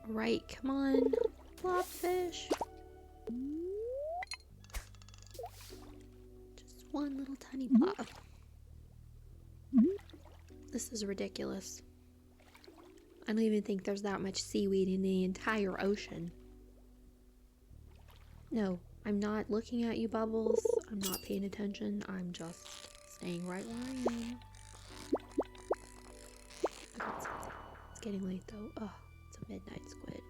Right, come on, blobfish. One little tiny blob. This is ridiculous. I don't even think there's that much seaweed in the entire ocean. No, I'm not looking at you, Bubbles. I'm not paying attention. I'm just staying right where I am. It's getting late though. Oh, it's a midnight squid.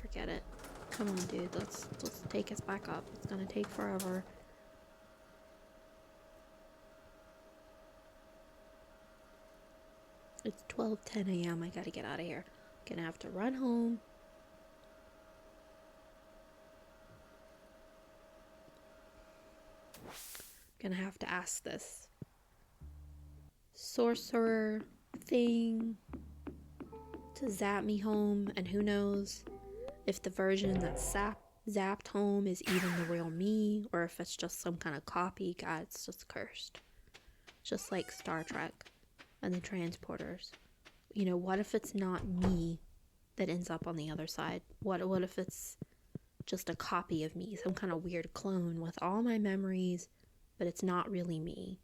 Forget it. Come on, dude. Let's take us back up. It's gonna take forever. It's 12:10 a.m. I gotta get out of here. Gonna have to run home. Gonna have to ask this sorcerer thing to zap me home, and who knows if the version that's zapped home is even the real me, or if it's just some kind of copy. God, it's just cursed. Just like Star Trek and the transporters. You know, what if it's not me that ends up on the other side? What if it's just a copy of me, some kind of weird clone with all my memories, but it's not really me?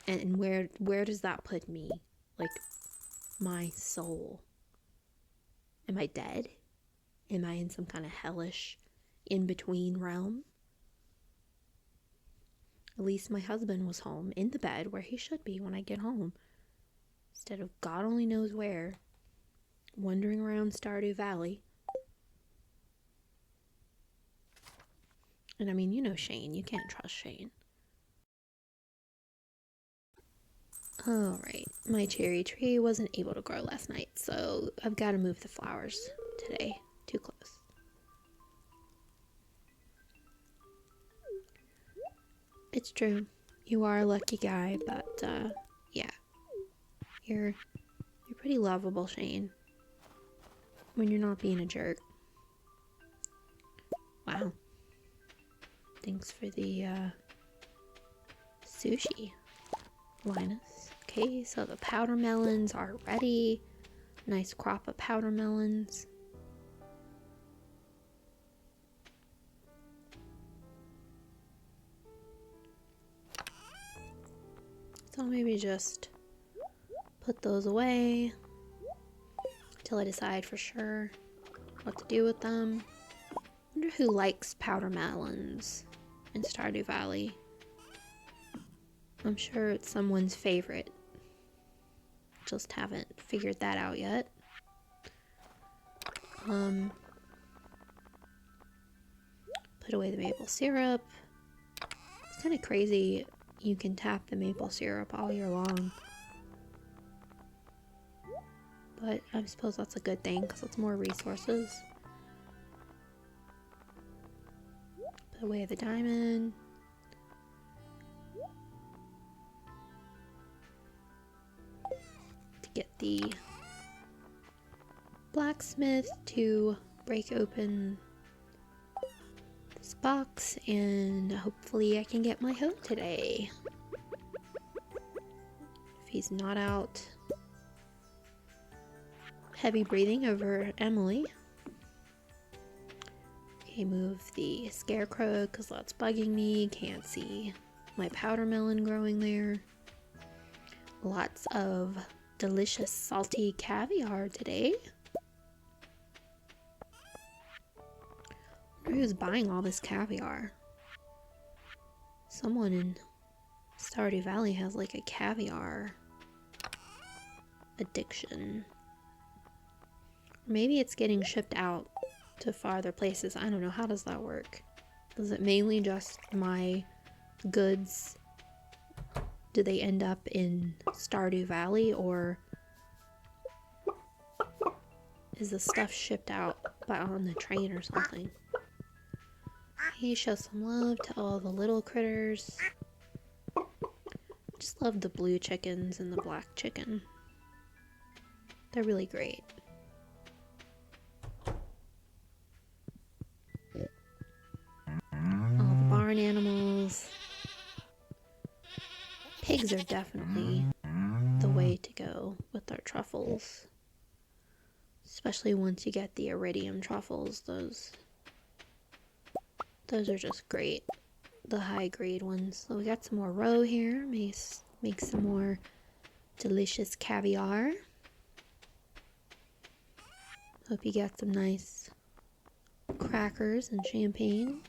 And where does that put me? Like, my soul. Am I dead? Am I in some kind of hellish in-between realm? At least my husband was home, in the bed, where he should be when I get home. Instead of God only knows where, wandering around Stardew Valley. And I mean, you know Shane. You can't trust Shane. Alright, my cherry tree wasn't able to grow last night, so I've got to move the flowers today. Too close. It's true. You are a lucky guy, but yeah. You're pretty lovable, Shane. When you're not being a jerk. Wow. Thanks for the sushi, Linus. Okay, so the powder melons are ready. Nice crop of powder melons. So maybe just put those away until I decide for sure what to do with them. I wonder who likes powder melons in Stardew Valley. I'm sure it's someone's favorite. Just haven't figured that out yet. Put away the maple syrup. It's kind of crazy. You can tap the maple syrup all year long. But I suppose that's a good thing because it's more resources. Put away the diamond. To get the blacksmith to break open this box, and hopefully I can get my hoe today. If he's not out heavy breathing over Emily. Okay, move the scarecrow because that's bugging me. Can't see my powder melon growing there. Lots of delicious salty caviar today. I wonder who's buying all this caviar. Someone in Stardew Valley has like a caviar addiction. Maybe it's getting shipped out to farther places. I don't know. How does that work? Is it mainly just my goods? Do they end up in Stardew Valley, or is the stuff shipped out on the train or something? He shows some love to all the little critters. Just love the blue chickens and the black chicken. They're really great. All the barn animals. Pigs are definitely the way to go with their truffles. Especially once you get the iridium truffles, those Those are just great. The high grade ones. So we got some more roe here. Make some more delicious caviar. Hope you got some nice crackers and champagne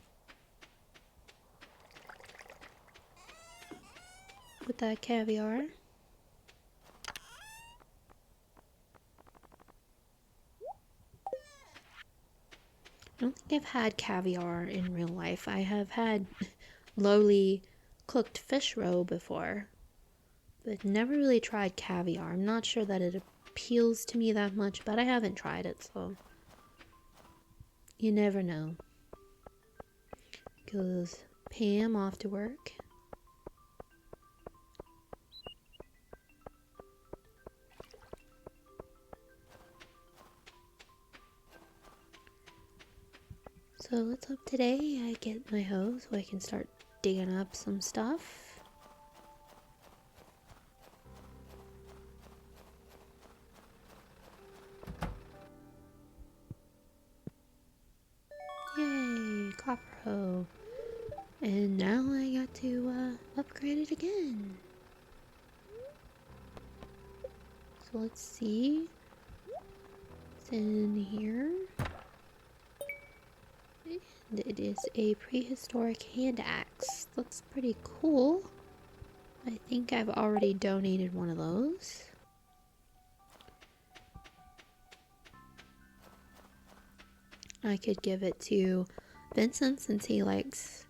with that caviar. I don't think I've had caviar in real life. I have had lowly cooked fish roe before, but never really tried caviar. I'm not sure that it appeals to me that much, but I haven't tried it, so you never know. Goes Pam off to work. So let's hope today I get my hoe so I can start digging up some stuff. Yay, copper hoe. And now I got to upgrade it again. So let's see. It's in here. And it is a prehistoric hand axe. Looks pretty cool. I think I've already donated one of those. I could give it to Vincent since he likes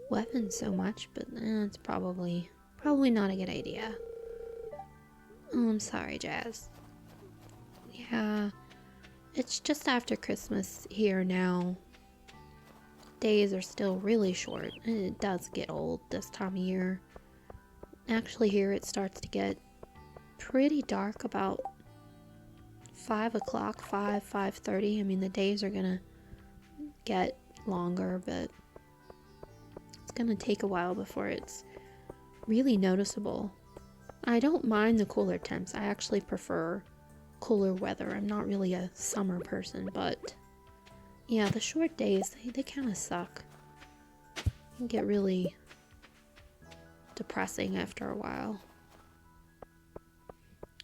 weapons so much, but it's probably not a good idea. Oh, I'm sorry, Jazz. Yeah, it's just after Christmas here now. Days are still really short, and it does get old this time of year. Actually, here it starts to get pretty dark about 5 o'clock, 5:30. I mean, the days are gonna get longer, but it's gonna take a while before it's really noticeable. I don't mind the cooler temps. I actually prefer cooler weather. I'm not really a summer person, but yeah, the short days, they kind of suck. It can get really depressing after a while.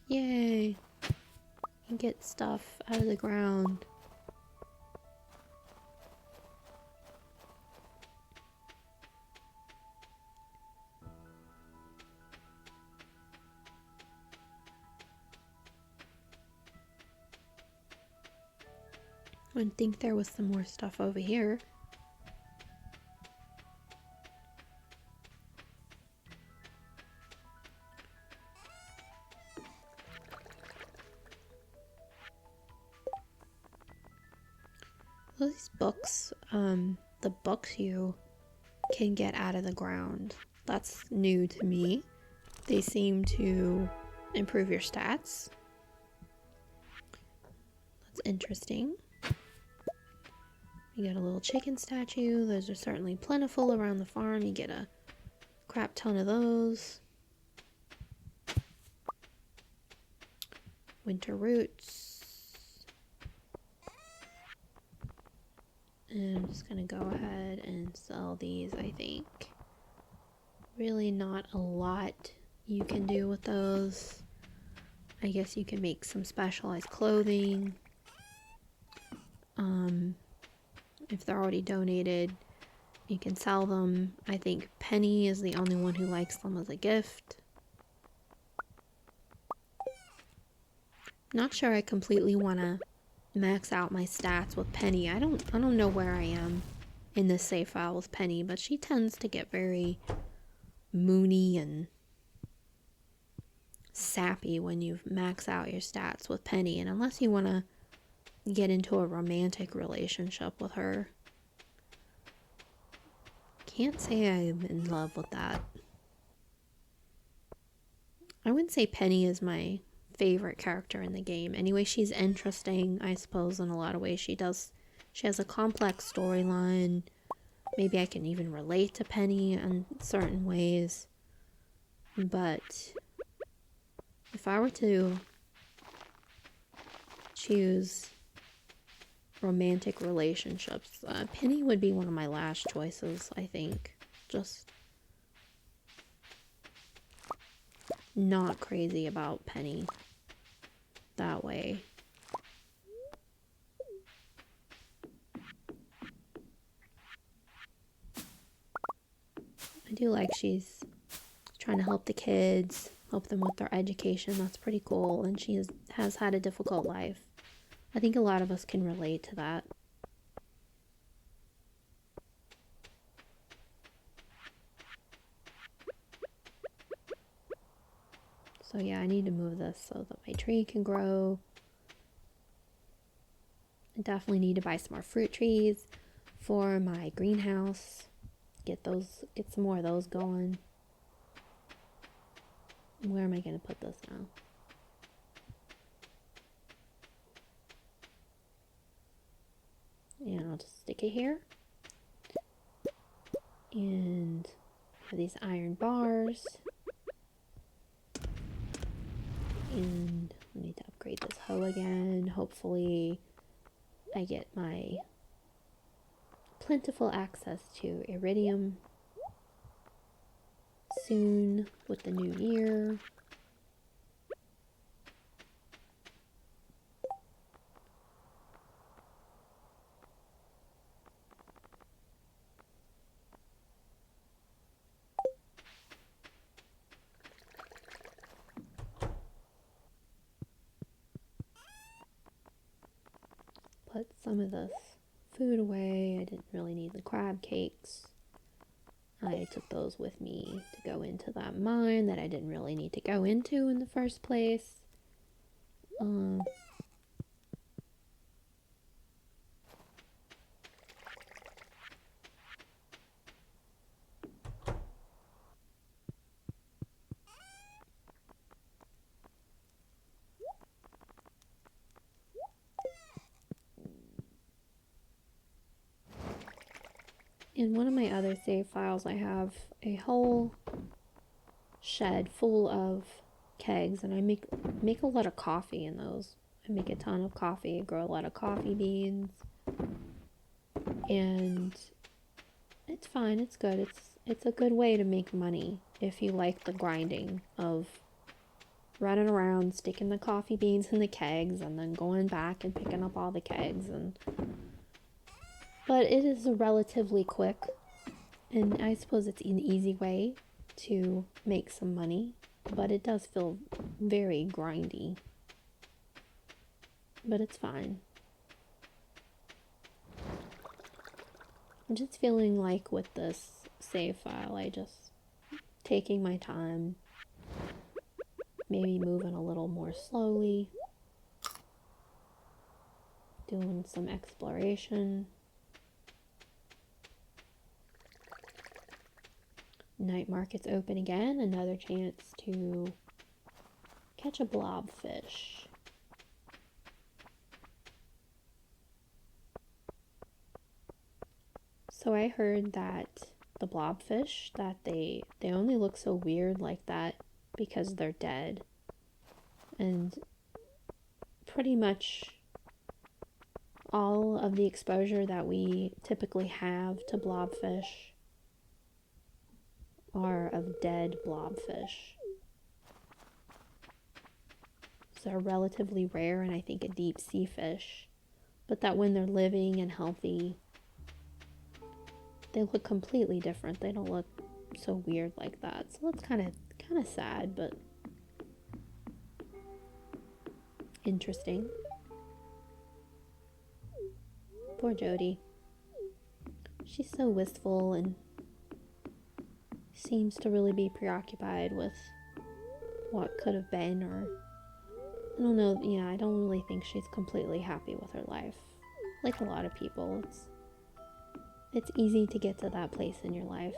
Yay! And get stuff out of the ground. I would think there was some more stuff over here. These books, the books you can get out of the ground. That's new to me. They seem to improve your stats. That's interesting. You get a little chicken statue. Those are certainly plentiful around the farm. You get a crap ton of those. Winter roots. And I'm just gonna go ahead and sell these, I think. Really not a lot you can do with those. I guess you can make some specialized clothing. If they're already donated, you can sell them. I think Penny is the only one who likes them as a gift. Not sure I completely want to max out my stats with Penny. I don't know where I am in this save file with Penny, but she tends to get very moony and sappy when you max out your stats with Penny, and unless you want to get into a romantic relationship with her, can't say I'm in love with that. I wouldn't say Penny is my favorite character in the game. Anyway, she's interesting, I suppose, in a lot of ways. She has a complex storyline. Maybe I can even relate to Penny in certain ways. But if I were to choose romantic relationships. Penny would be one of my last choices, I think. Just not crazy about Penny that way. I do like she's trying to help the kids, help them with their education. That's pretty cool. And she has had a difficult life. I think a lot of us can relate to that. So yeah, I need to move this so that my tree can grow. I definitely need to buy some more fruit trees for my greenhouse. Get some more of those going. Where am I going to put this now? And I'll just stick it here. And have these iron bars. And I need to upgrade this hoe again. Hopefully I get my plentiful access to iridium soon with the new year. Put some of this food away. I didn't really need the crab cakes. I took those with me to go into that mine that I didn't really need to go into in the first place. In one of my other save files, I have a whole shed full of kegs, and I make a lot of coffee in those. I make a ton of coffee, grow a lot of coffee beans, and it's fine. It's good. It's a good way to make money if you like the grinding of running around, sticking the coffee beans in the kegs, and then going back and picking up all the kegs. But it is a relatively quick, and I suppose it's an easy way to make some money, but it does feel very grindy. But it's fine. I'm just feeling like with this save file, I just taking my time, maybe moving a little more slowly, doing some exploration. Night market's open again, another chance to catch a blobfish. So I heard that the blobfish, that they only look so weird like that because they're dead. And pretty much all of the exposure that we typically have to blobfish are of dead blobfish. So they're relatively rare, and I think a deep sea fish. But that when they're living and healthy, they look completely different. They don't look so weird like that. So that's kind of sad, but interesting. Poor Jody. She's so wistful and seems to really be preoccupied with what could have been, or I don't know. Yeah, I don't really think she's completely happy with her life. Like a lot of people, it's easy to get to that place in your life.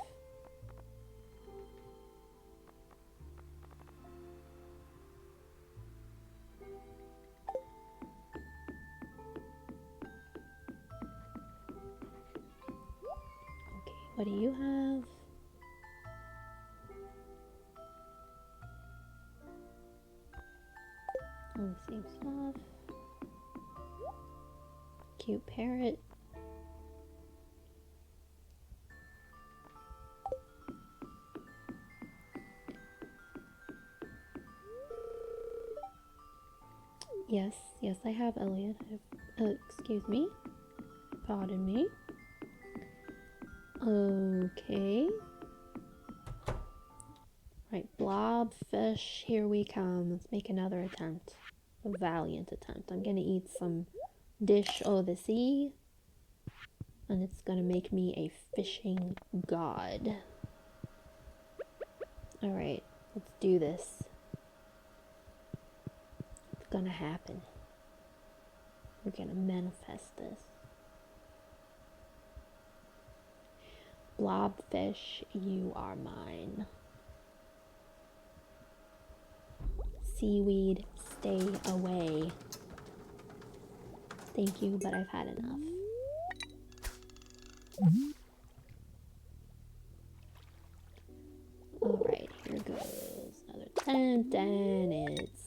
Okay, what do you have? All the same stuff. Cute parrot. Yes, I have Elliot. Excuse me. Pardon me. Okay. Right, blobfish, here we come. Let's make another attempt. A valiant attempt. I'm gonna eat some dish o' the sea. And it's gonna make me a fishing god. Alright, let's do this. It's gonna happen. We're gonna manifest this. Blobfish, you are mine. Seaweed, stay away. Thank you, but I've had enough. Alright, here goes another attempt, and it's,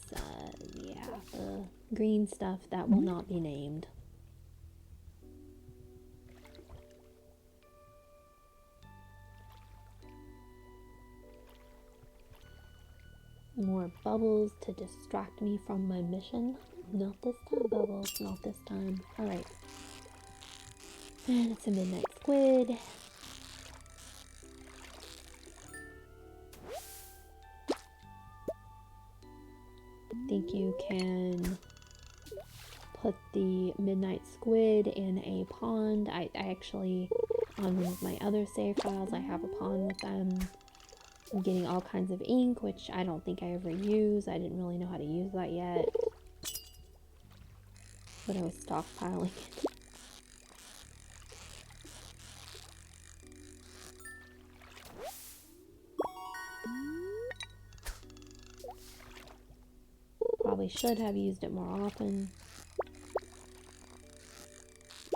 the green stuff that will not be named. More bubbles to distract me from my mission. Not this time, bubbles, not this time. Alright. And it's a midnight squid. I think you can put the midnight squid in a pond. I actually, on one of my other save files, I have a pond with them. I'm getting all kinds of ink, which I don't think I ever use. I didn't really know how to use that yet. But I was stockpiling it. Probably should have used it more often.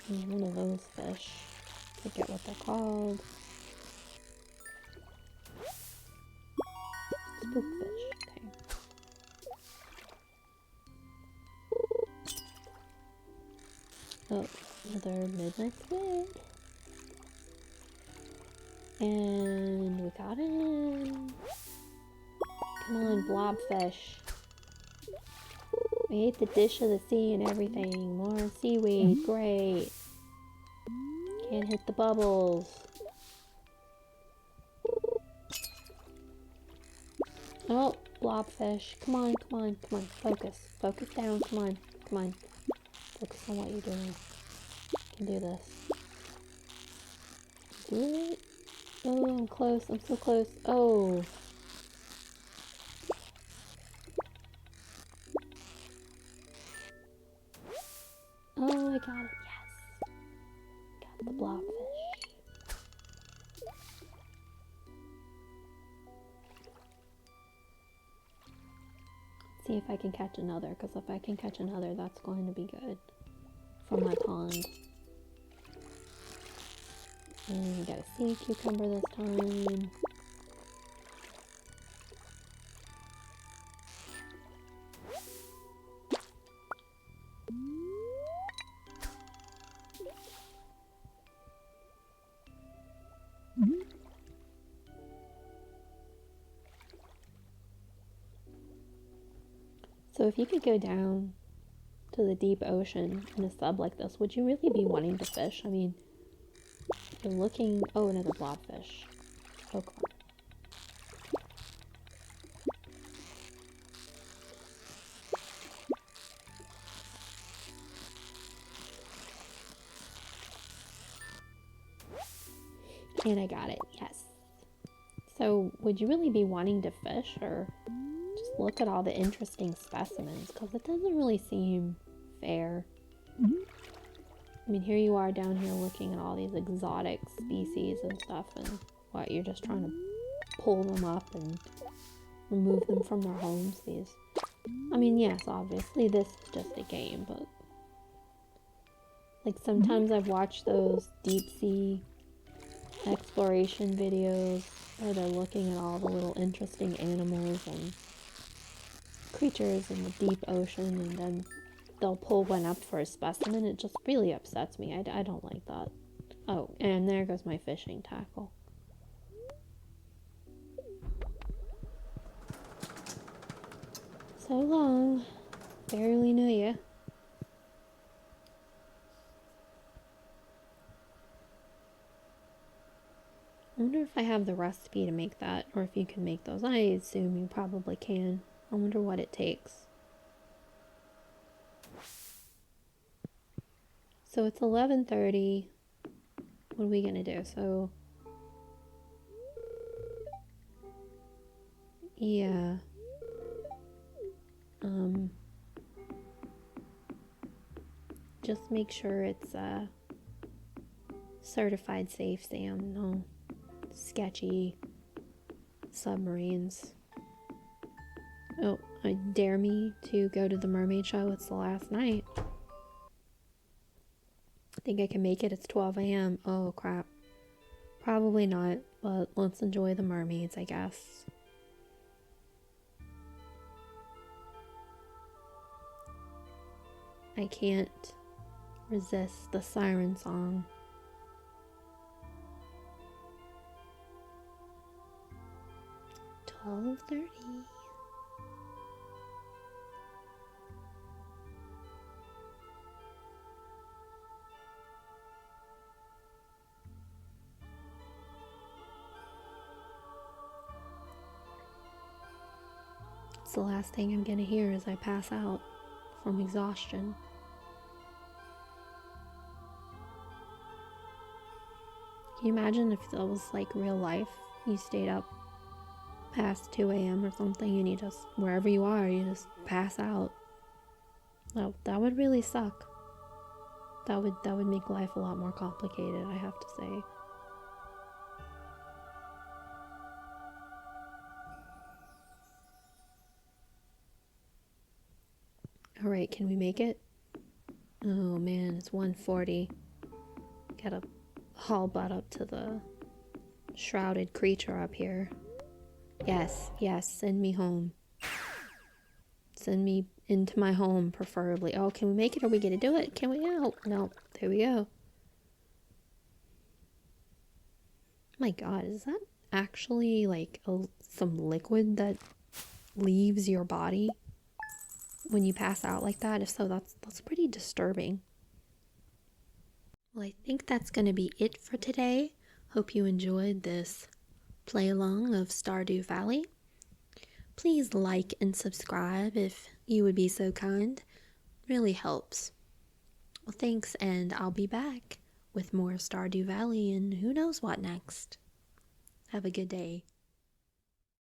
And one of those fish. I forget what they're called. Spookfish, okay. Oh, another midnight squid. And we got him. Come on, blobfish. We ate the dish of the sea and everything. More seaweed, great. Can't hit the bubbles. Oh, blobfish. Come on, come on, come on. Focus. Focus down. Come on, come on. Focus on what you're doing. You can do this. Do it. Oh, I'm close. I'm so close. Oh. Oh, I got it. Yes. Got the blobfish. See if I can catch another, because if I can catch another, that's going to be good from my pond. And we got a sea cucumber this time. So if you could go down to the deep ocean in a sub like this, would you really be wanting to fish? I mean, you're looking... Oh, another blobfish. Oh, come on. And I got it, yes. So, would you really be wanting to fish, or just look at all the interesting specimens? Because it doesn't really seem fair. I mean, here you are down here looking at all these exotic species and stuff, and what, you're just trying to pull them up and remove them from their homes? I mean, yes, obviously this is just a game, but like sometimes I've watched those deep sea exploration videos where they're looking at all the little interesting animals and creatures in the deep ocean, and then they'll pull one up for a specimen. It just really upsets me. I don't like that. Oh, and there goes my fishing tackle. So long. Barely knew you. I wonder if I have the recipe to make that, or if you can make those. I assume you probably can. I wonder what it takes. So it's 11:30. What are we gonna do? So, yeah. Just make sure it's certified safe, Sam. No sketchy submarines. Oh, dare me to go to the mermaid show. It's the last night. I think I can make it. It's 12 a.m. Oh, crap. Probably not, but let's enjoy the mermaids, I guess. I can't resist the siren song. $12.30. It's the last thing I'm gonna hear as I pass out from exhaustion. Can you imagine if that was like real life? You stayed up past 2 a.m. or something and you just, wherever you are, you just pass out. Oh, that would really suck. That would make life a lot more complicated, I have to say. Alright, can we make it? Oh man, it's 1:40. Gotta haul butt up to the shrouded creature up here. Yes, send me home. Send me into my home, preferably. Oh, can we make it? Are we gonna do it? Can we? Oh, no. There we go. My god, is that actually like some liquid that leaves your body when you pass out like that? If so, that's pretty disturbing. Well, I think that's going to be it for today. Hope you enjoyed this play along of Stardew Valley. Please like and subscribe if you would be so kind. Really helps. Well, thanks, and I'll be back with more Stardew Valley and who knows what next. Have a good day.